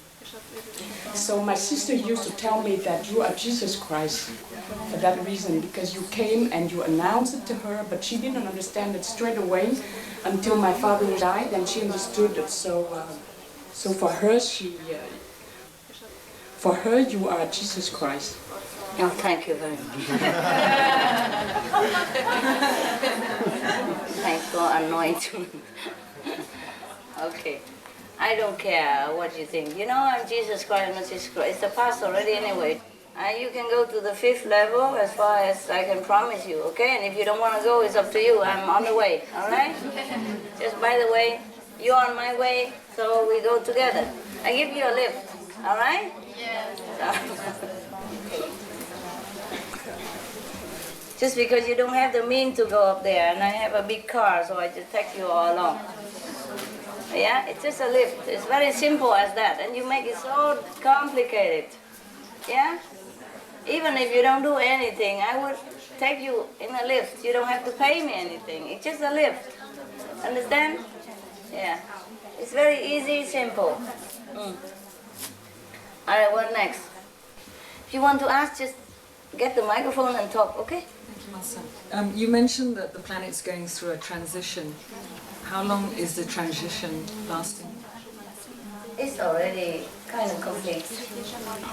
So my sister used to tell me that you are Jesus Christ for that reason, because you came and you announced it to her, but she didn't understand it straight away until my father died, and she understood it. So for her, for her, you are Jesus Christ. Oh, thank you very much. Thanks for anointing. Okay. I don't care what you think. You know, I'm Jesus Christ, I'm not Jesus Christ. It's the past already anyway. You can go to the 5th level as far as I can promise you, okay? And if you don't want to go, it's up to you. I'm on the way, all right? Just by the way, you're on my way, so we go together. I give you a lift, all right? Yes. Just because you don't have the means to go up there, and I have a big car, so I just take you all along. Yeah, it's just a lift. It's very simple as that, and you make it so complicated. Yeah? Even if you don't do anything, I would take you in a lift. You don't have to pay me anything. It's just a lift. Understand? Yeah. It's very easy, simple. All right, what next? If you want to ask, just get the microphone and talk, okay? Thank you, Master. You mentioned that the planet's going through a transition. How long is the transition lasting? It's already kind of complete.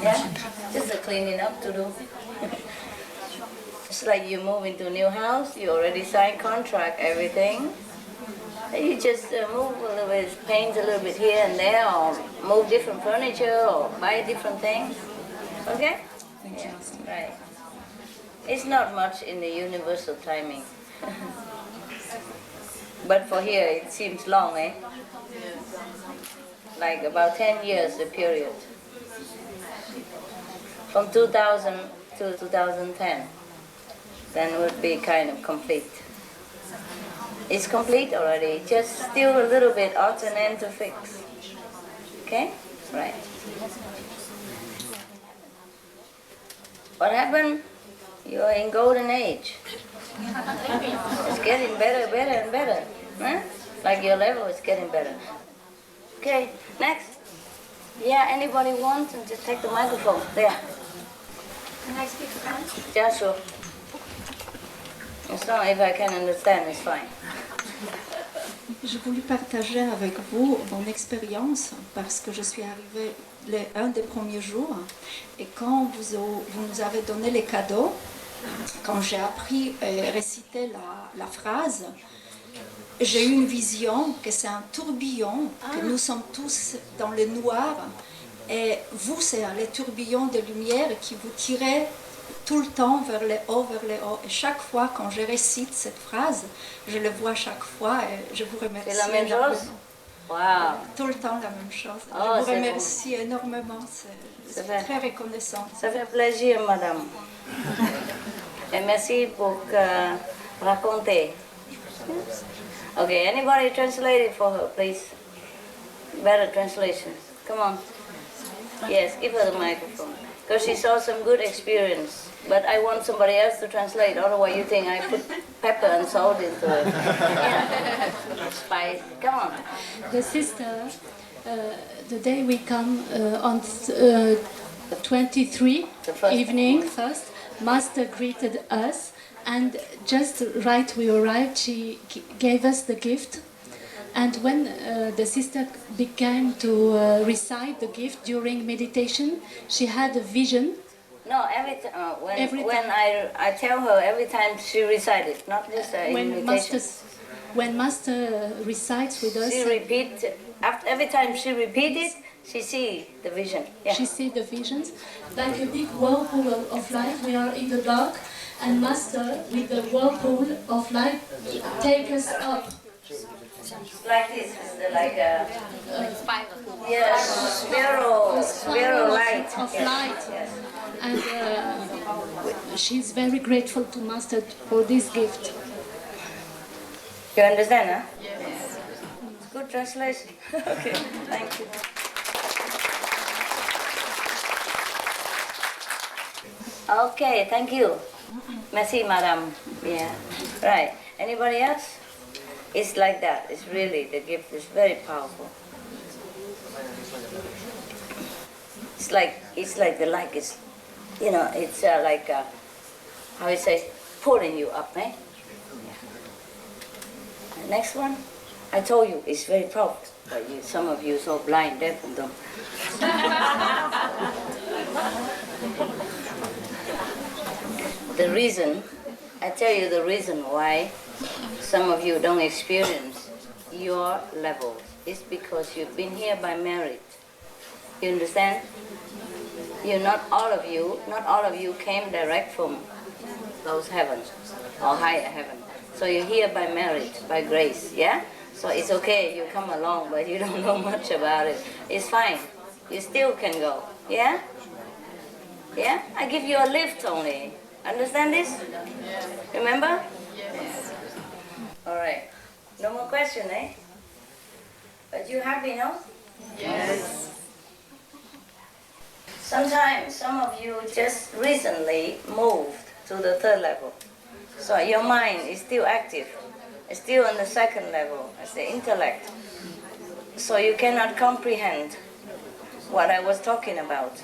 Yeah? Just a cleaning up to do. It's like you move into a new house, you already signed contract, everything. And you just move a little bit, paint a little bit here and there, or move different furniture, or buy different things. Okay? Thank you. Right. It's not much in the universal timing. But for here, it seems long, eh? Like about 10 years, the period. From 2000 to 2010. Then would be kind of complete. It's complete already, just still a little bit odds and ends to fix. Okay? Right. What happened? You're in golden age. It's getting better, better and better. Huh? Like your level is getting better. Okay, next. Yeah, anybody wants? And just take the microphone. There. Can I speak French? Yeah, sure. As long as I can understand, it's fine. Je voulais partager avec vous mon expérience parce que je suis arrivée un des premiers jours et quand vous nous avez donné les cadeaux, quand j'ai appris et récité la phrase, j'ai eu une vision que c'est un tourbillon, que nous sommes tous dans le noir et vous, c'est les tourbillons de lumière qui vous tirez tout le temps vers le haut, vers le haut. Et chaque fois, quand je récite cette phrase, je le vois chaque fois et je vous remercie. C'est la même chose? Wow. Tout le temps la même chose. Oh, je vous remercie énormément. C'est très reconnaissant. Ça fait plaisir, madame. Et merci pour raconter. Okay, anybody translate it for her, please? Better translation. Come on. Yes, give her the microphone. Because she saw some good experience. But I want somebody else to translate, otherwise you think I put pepper and salt into it. Yeah. Spice. Come on. The sister, the day we come on 23 evening first, Master greeted us, and just right we arrived, she gave us the gift. And when the sister began to recite the gift during meditation, she had a vision. No, when I tell her, every time she recited, not just in meditation. When Master recites with us, she repeats. Every time she repeated, she see the vision. Yeah. She see the visions, like a big whirlpool of light. We are in the dark, and Master, with the whirlpool of light, take us up. Like this, like a yes, spiral light. Of Yes, light. yes. And she's very grateful to Master for this gift. You understand, huh? Yes. Good translation. Okay, thank you. Okay, thank you. Merci, madame. Yeah. Right. Anybody else? It's like that. It's really, the gift is very powerful. It's like the light is, you know, it's like, how you say, pulling you up, eh? Yeah. The next one, I told you, it's very powerful. But you, some of you are so blind, deaf, and dumb. The reason, I tell you the reason why some of you don't experience your levels is because you've been here by merit. You understand? Not all of you came direct from those heavens or higher heaven. So you're here by merit, by grace, yeah? So it's okay, you come along, but you don't know much about it. It's fine. You still can go, yeah? Yeah? I give you a lift only. Understand this? Remember? Yes. All right. No more question, eh? But you happy, no? Yes. Sometimes some of you just recently moved to the third level. So your mind is still active. It's still on the second level, as the intellect. So you cannot comprehend what I was talking about.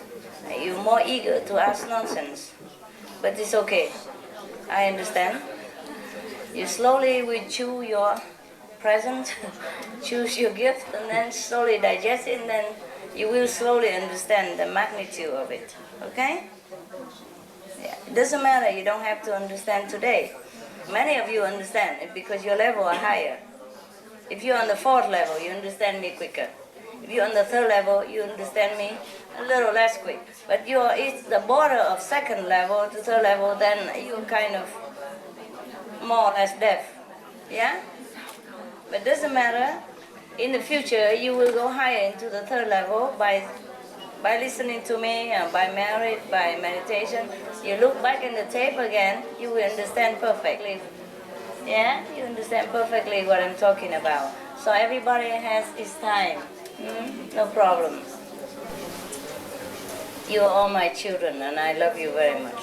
You're more eager to ask nonsense. But it's okay. I understand. You slowly will chew your present, choose your gift, and then slowly digest it, and then you will slowly understand the magnitude of it. Okay? Yeah. It doesn't matter, you don't have to understand today. Many of you understand it because your level are higher. If you're on the fourth level, you understand me quicker. If you're on the third level, you understand me a little less quick. But it's the border of second level to third level, then you're kind of more or less deaf. Yeah? But it doesn't matter. In the future, you will go higher into the third level by listening to me, by merit, by meditation. You look back in the tape again, you will understand perfectly. Yeah? You understand perfectly what I'm talking about. So everybody has his time. No problem. You are all my children, and I love you very much.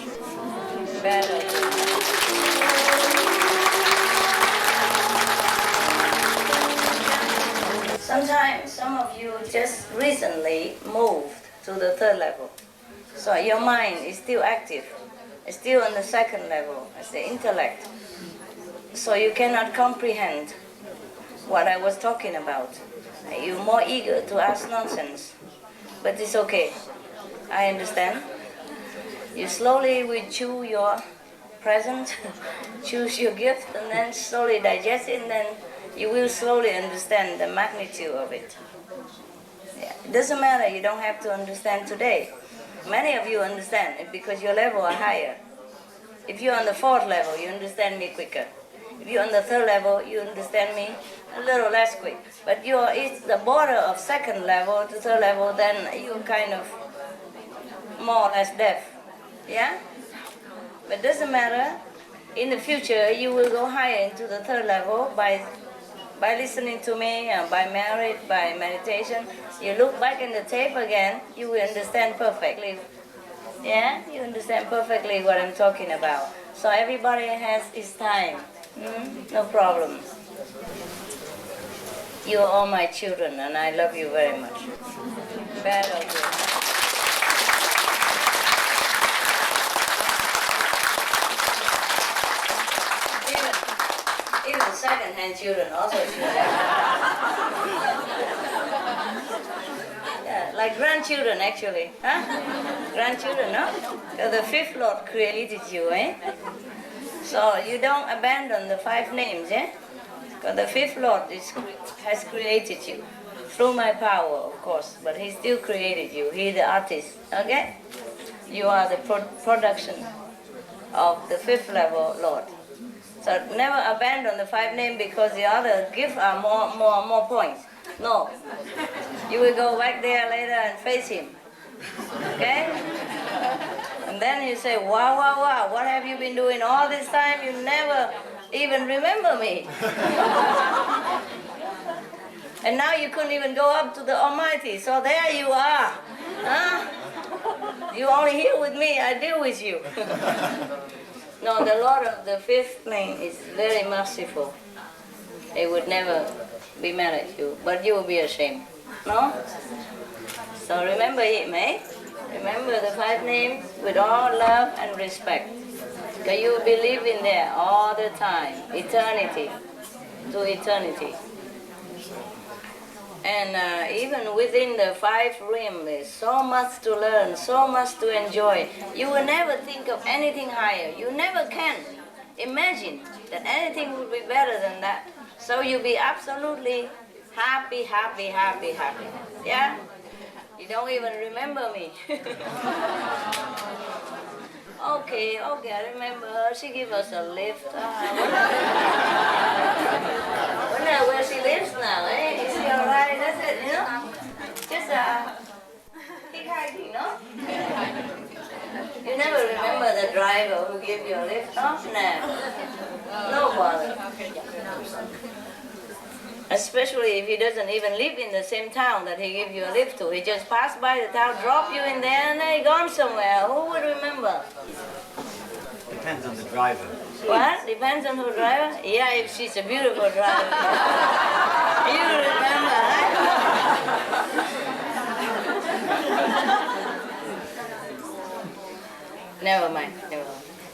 Sometimes some of you just recently moved to the third level. So your mind is still active. It's still on the second level, as the intellect. So you cannot comprehend what I was talking about. You're more eager to ask nonsense. But it's okay. I understand. You slowly will chew your present, choose your gift, and then slowly digest it, and then you will slowly understand the magnitude of it. Yeah. It doesn't matter, you don't have to understand today. Many of you understand it because your level are higher. If you're on the fourth level, you understand me quicker. If you're on the third level, you understand me a little less quick. But it's the border of second level to third level, then you're kind of more or less deaf. Yeah? But it doesn't matter. In the future, you will go higher into the third level by listening to me, by merit, by meditation. You look back in the tape again, you will understand perfectly. Yeah? You understand perfectly what I'm talking about. So everybody has his time. No problem. You are all my children, and I love you very much. Bad of you. Even second-hand children also should have. Yeah, like grandchildren actually, huh? Grandchildren, no? So the fifth Lord created you, eh? So you don't abandon the 5 names, eh? Because the fifth Lord has created you. Through my power, of course, but he still created you. He's the artist, okay? You are the production. of the fifth level Lord. So never abandon the five names because the other give more points. No. You will go back there later and face him. Okay? And then you say, wow, wow, wow, what have you been doing all this time? You never even remember me. And now you couldn't even go up to the Almighty. So there you are. Huh? You only here with me, I deal with you. No, the Lord of the fifth plane is very merciful. He would never be mad at you, but you will be ashamed. No? So remember him, eh? Remember the five names with all love and respect. Because you will be living there all the time, eternity to eternity. And even within the five realms, there's so much to learn, so much to enjoy. You will never think of anything higher. You never can imagine that anything would be better than that. So you'll be absolutely happy, happy, happy, happy. Yeah? You don't even remember me. Okay, I remember her. She gave us a lift. Wonder where she lives now, eh? Is she alright? That's it, you know? Just hitchhiking, no? You never remember the driver who gave you a lift, no? No bother. Especially if he doesn't even live in the same town that he gave you a lift to. He just passed by the town, dropped you in there, and then he gone somewhere. Who would remember? Depends on the driver. What? Depends on who driver? Yeah, if she's a beautiful driver. You remember, huh? Never mind.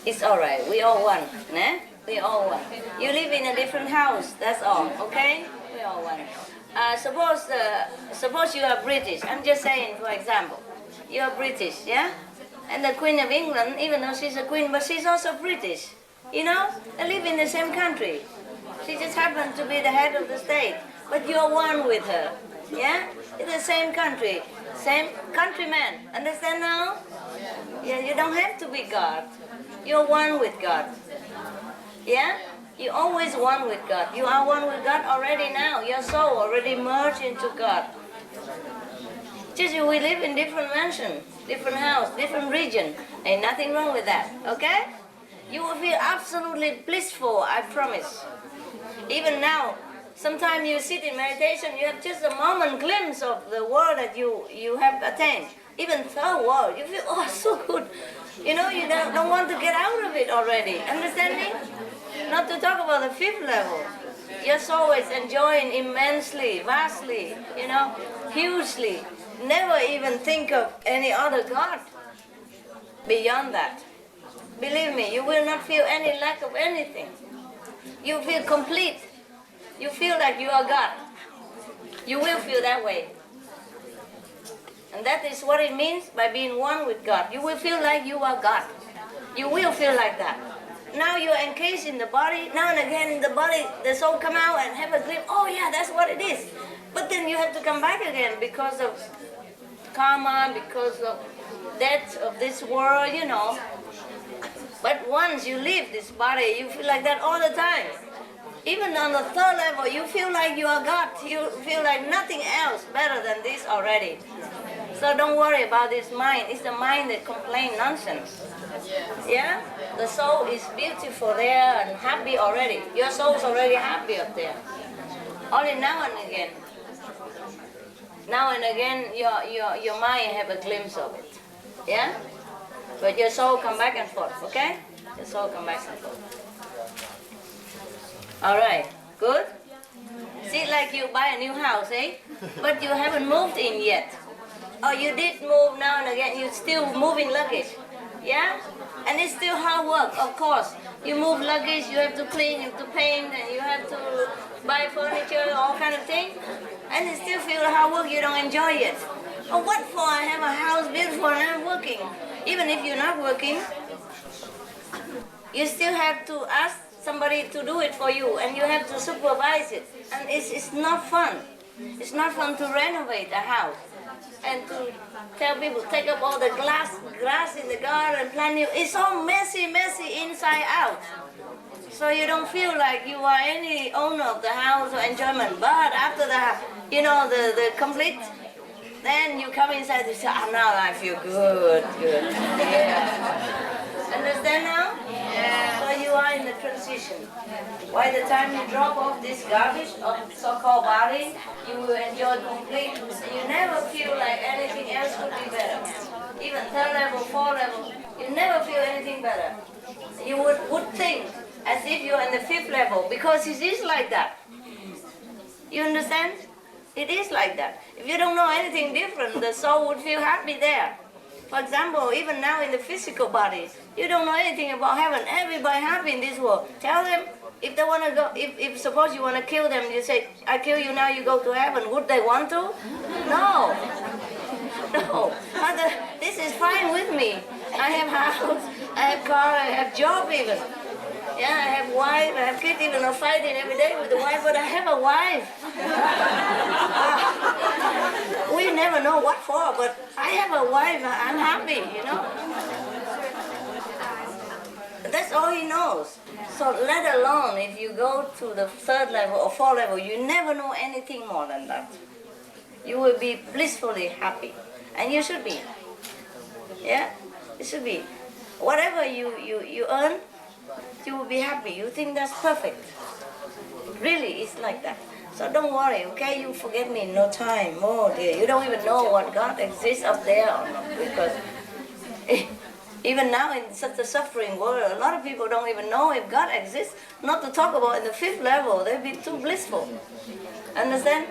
It's all right. We all one, né? We all one. You live in a different house, that's all, okay? We all one. Suppose you are British. I'm just saying, for example. You are British, yeah? And the Queen of England, even though she's a queen, but she's also British. You know? They live in the same country. She just happens to be the head of the state. But you're one with her, yeah? In the same country, same countryman. Understand now? Yeah, you don't have to be God. You're one with God. Yeah? You're always one with God. You are one with God already now. Your soul already merged into God. Just we live in different mansions, different house, different region. Ain't nothing wrong with that, okay? You will feel absolutely blissful, I promise. Even now, sometimes you sit in meditation, you have just a moment glimpse of the world that you have attained. Even third world, you feel, oh, so good. You know, you don't want to get out of it already. Understand me? Not to talk about the fifth level. Your soul is enjoying immensely, vastly, you know, hugely. Never even think of any other God beyond that. Believe me, you will not feel any lack of anything. You feel complete. You feel like you are God. You will feel that way. And that is what it means by being one with God. You will feel like you are God. You will feel like that. Now you're encased in the body. Now and again, the body, the soul come out and have a glimpse. Oh yeah, that's what it is. But then you have to come back again because of karma, because of death of this world, you know. But once you leave this body, you feel like that all the time. Even on the third level, you feel like you are God. You feel like nothing else better than this already. So don't worry about this mind. It's the mind that complains nonsense. Yeah? The soul is beautiful there and happy already. Your soul's already happy up there. Only now and again. Now and again, your mind have a glimpse of it. Yeah? But your soul come back and forth, okay? Your soul come back and forth. All right, good? See, like you buy a new house, eh? But you haven't moved in yet. Or you did move now and again, you're still moving luggage. Yeah? And it's still hard work, of course. You move luggage, you have to clean, you have to paint, and you have to buy furniture, all kind of things. And it still feels hard work, you don't enjoy it. Oh, what for? I have a house beautiful and I'm working. Even if you're not working, you still have to ask somebody to do it for you, and you have to supervise it. And it's not fun. It's not fun to renovate a house. and to tell people take up all the grass in the garden, plant it. It's all messy inside out. So you don't feel like you are any owner of the house or enjoyment. But after the complete, then you come inside and say, oh, now I feel good. Yeah. Understand now? Yeah. So you are in the transition. By the time you drop off this garbage of so-called body, you will enjoy complete. You never feel like anything else could be better. Even third level, fourth level, you never feel anything better. You would think as if you're in the fifth level, because it is like that. You understand? It is like that. If you don't know anything different, the soul would feel happy there. For example, even now in the physical body, you don't know anything about heaven. Everybody happy in this world. Tell them, if they want to go, if suppose you want to kill them, you say, I kill you now, you go to heaven. Would they want to? No. No. This is fine with me. I have house, I have car, I have job even. Yeah, I have wife, I have kids, even I'm fighting every day with the wife, but I have a wife. We never know what for, but I have a wife, I'm happy, you know. That's all he knows. So let alone if you go to the third level or fourth level, you never know anything more than that. You will be blissfully happy. And you should be. Yeah? You should be. Whatever you earn, you will be happy. You think that's perfect. Really, it's like that. So don't worry, okay? You forget me in no time. Oh dear, you don't even know what God exists up there or not. Because even now in such a suffering world, a lot of people don't even know if God exists. Not to talk about in the fifth level, they'll be too blissful. Understand?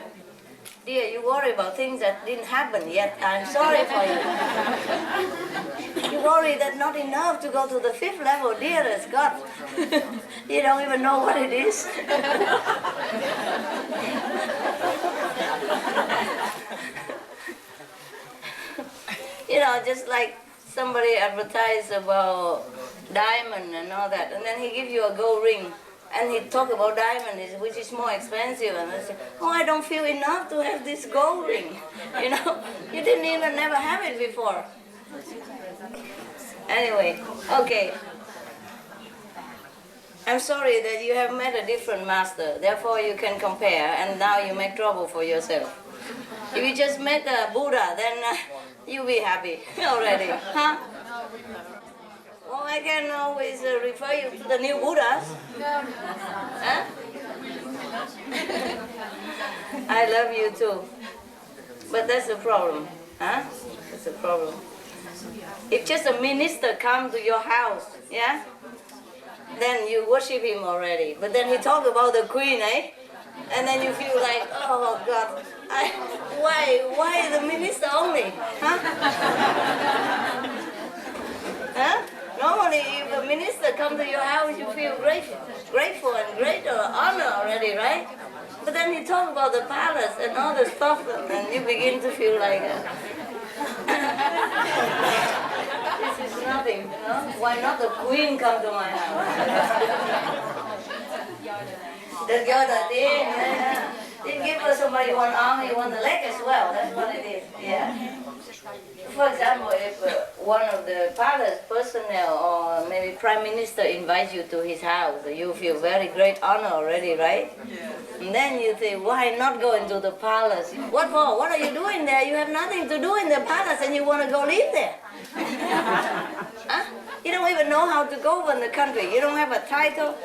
Dear, you worry about things that didn't happen yet. I'm sorry for you. You worry that not enough to go to the fifth level, dearest God. You don't even know what it is. You know, just like somebody advertised about diamond and all that, and then he gives you a gold ring. And he talk about diamonds, which is more expensive, and I said, oh, I don't feel enough to have this gold ring. You know, you didn't even never have it before. Anyway, okay. I'm sorry that you have met a different master, therefore you can compare, and now you make trouble for yourself. If you just met a Buddha, then you'll be happy already, huh? Well, I can always refer you to the new Buddhas. Huh? I love you too. But that's the problem. Huh? That's the problem. If just a minister come to your house, yeah? Then you worship him already. But then he talk about the queen, eh? And then you feel like, oh God, why the minister only? Huh? Huh? Normally, if a minister comes to your house, you feel grateful and great honor already, right? But then he talks about the palace and all the stuff, and you begin to feel like, this is nothing, you know? Why not the queen come to my house? Được chưa? Didn't give us somebody one arm, you want the leg as well. That's what it is, yeah. For example, if one of the palace personnel or maybe prime minister invites you to his house, you feel very great honor already, right? Yeah. And then you think, why not go into the palace? What for? What are you doing there? You have nothing to do in the palace and you want to go live there. Huh? You don't even know how to govern the country. You don't have a title.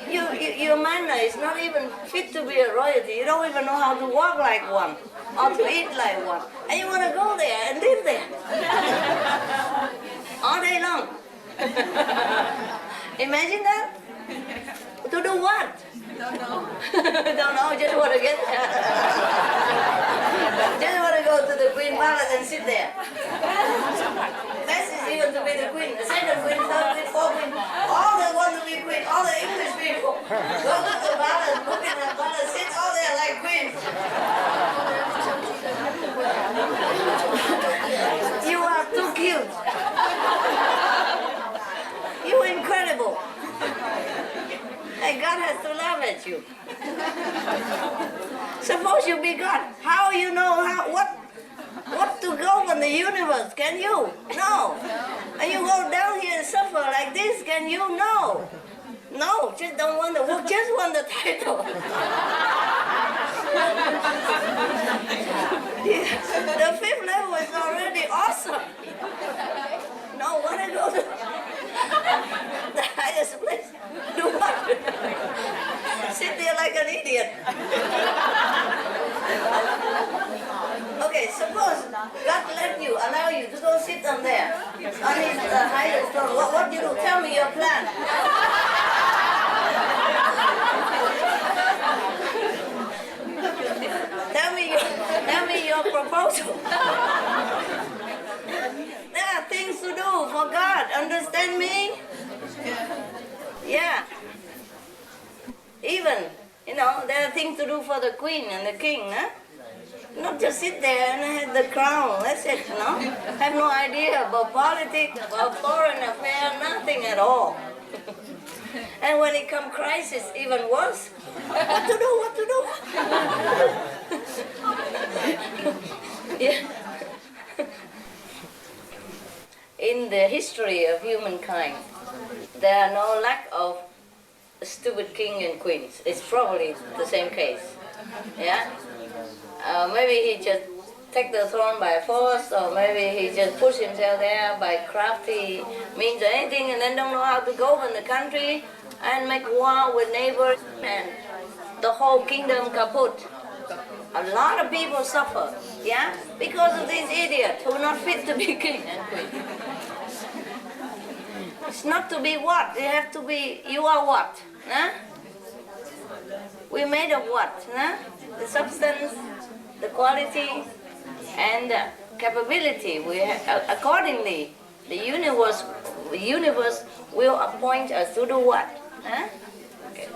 Your manner is not even fit to be a royalty. You don't even know how to walk like one or to eat like one. And you want to go there and live there all day long. Imagine that. To do what? Don't know. Don't know, just want to get there. Just want to go to the Queen Palace and sit there. Best is even to be the queen, the second queen, third queen, fourth queen. All they want to be queen, all the English people. Go to the palace, look in the palace, sit all there like queens. You are too cute. You're incredible. And God has to laugh at you. Suppose you be God. How you know what What to govern the universe? Can you? No. And you go down here and suffer like this? Can you? No. No, just don't want the just want the title. The fifth level is already awesome. No, want to go to the highest place? Do what? Sit there like an idiot. Okay, suppose God allow you to go sit on there, on his highest throne. What do you do? Tell me your plan. Tell me your proposal. There are things to do for God. Understand me? Yeah. Even, there are things to do for the queen and the king, huh? Not just sit there and have the crown. That's it, Have no idea about politics, about foreign affairs, nothing at all. And when it comes crisis, even worse. What to do? Yeah. In the history of humankind, there are no lack of stupid king and queens. It's probably the same case. Yeah? Maybe he just take the throne by force, or maybe he just push himself there by crafty means or anything, and then don't know how to govern the country and make war with neighbors, and the whole kingdom kaput. A lot of people suffer, yeah, because of these idiots who are not fit to be king and queen. It's not to be what? You have to be, you are what? Huh? We're made of what? Huh? The substance, the quality, and the capability. We have, accordingly, the universe will appoint us to do what? Huh? Okay.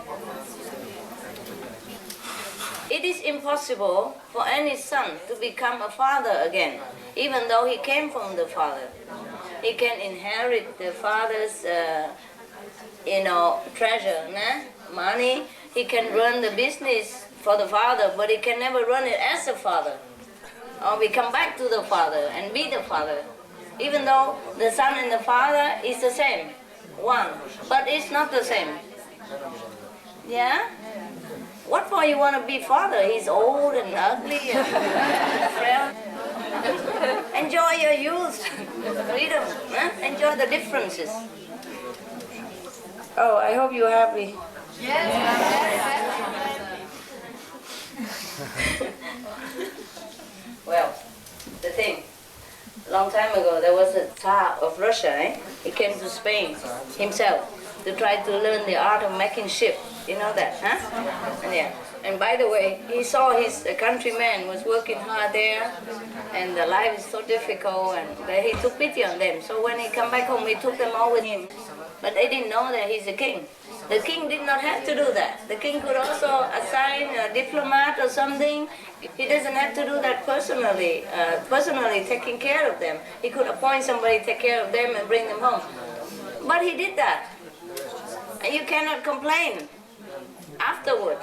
It is impossible for any son to become a father again, even though he came from the father. He can inherit the father's, treasure, money. He can run the business for the father, but he can never run it as a father. Or we come back to the father and be the father, even though the son and the father is the same, one, but it's not the same. Yeah? What for you want to be father? He's old and ugly and frail. Enjoy your youth, freedom, enjoy the differences. Oh, I hope you're happy. Well, the thing, long time ago there was a Tsar of Russia, He came to Spain himself to try to learn the art of making ship. You know that, huh? And yeah. And by the way, he saw his countryman was working hard there, and the life is so difficult, and he took pity on them. So when he come back home, he took them all with him. But they didn't know that he's a king. The king did not have to do that. The king could also assign a diplomat or something. He doesn't have to do that personally, taking care of them. He could appoint somebody to take care of them and bring them home. But he did that. And you cannot complain afterward.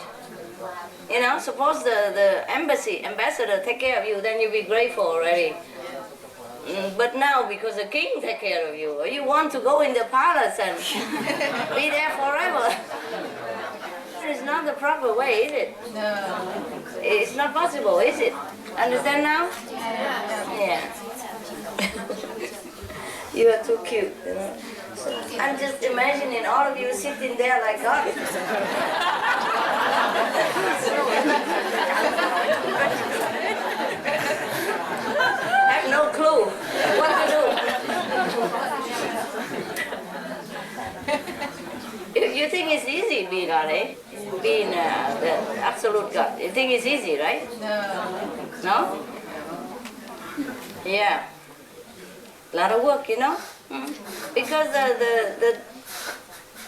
Suppose the ambassador take care of you, then you'll be grateful already. But now, because the king take care of you, you want to go in the palace and be there forever. It's not the proper way, is it? No. It's not possible, is it? Understand now? Yeah. You are too cute, I'm just imagining all of you sitting there like God. Have no clue what to do. You think it's easy being God, Being the absolute God. You think it's easy, right? No. No? Yeah. A lot of work, Because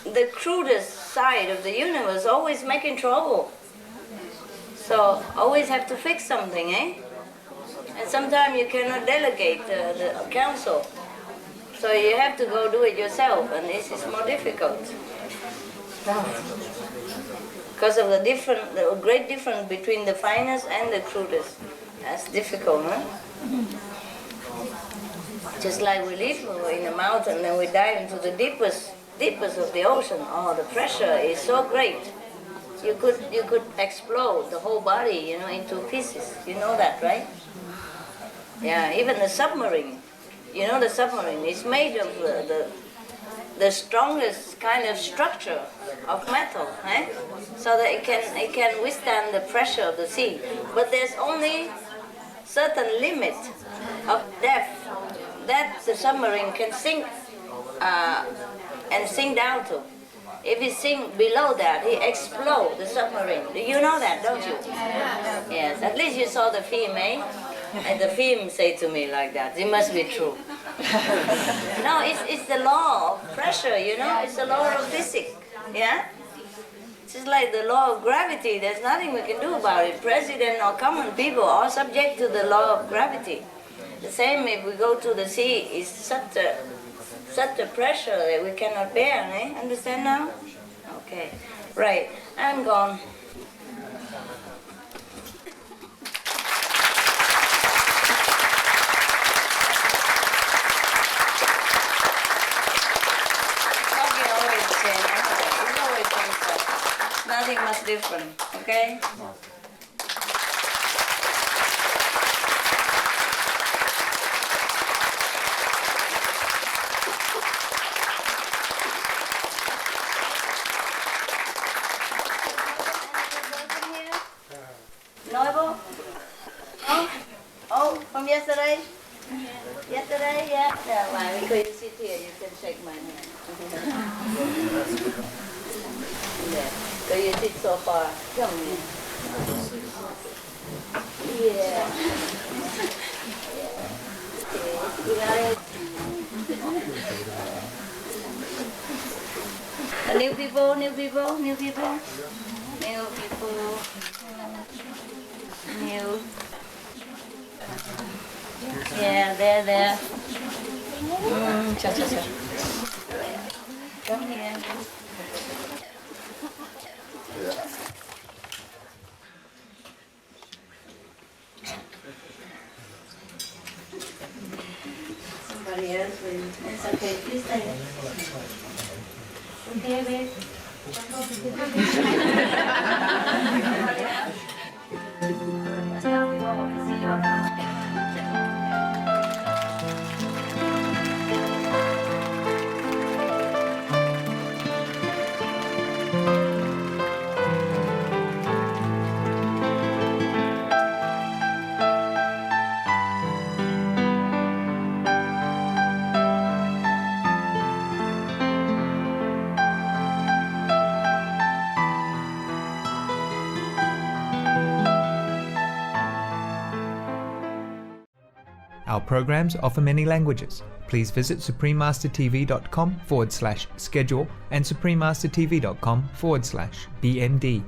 the crudest side of the universe always making trouble. So always have to fix something, And sometimes you cannot delegate the counsel. So you have to go do it yourself, and this is more difficult. Because of the great difference between the finest and the crudest. That's difficult, huh? Just like we live in a mountain and we dive into the deepest of the ocean. Oh, the pressure is so great. You could explode the whole body, into pieces. You know that, right? Yeah, even the submarine. The submarine is made of the strongest kind of structure of metal, eh? So that it can withstand the pressure of the sea. But there's only certain limit of depth that the submarine can sink and sink down to. If it sink below that, it explodes the submarine. You know that, don't you? Yes, at least you saw the film, eh? And the film say to me like that. It must be true. No, it's the law of pressure, It's the law of physics, yeah? It's just like the law of gravity. There's nothing we can do about it. President or common people are subject to the law of gravity. The same if we go to the sea, it's such a pressure that we cannot bear, eh? Understand now? Okay. Right, I'm gone. Nothing much different, okay? Noble? No? Oh, from yesterday? Yesterday, yeah? Yeah, fine. Because you sit here, you can shake my hand. Yeah. So you sit so far. Come here. Yeah. Okay. You got it. New people. Yeah, there. Cha. Come here. Somebody else will. It's okay. Please stay. Okay, babe. Tell me what we see your house. Our programs offer many languages. Please visit suprememastertv.com/schedule and suprememastertv.com/BMD.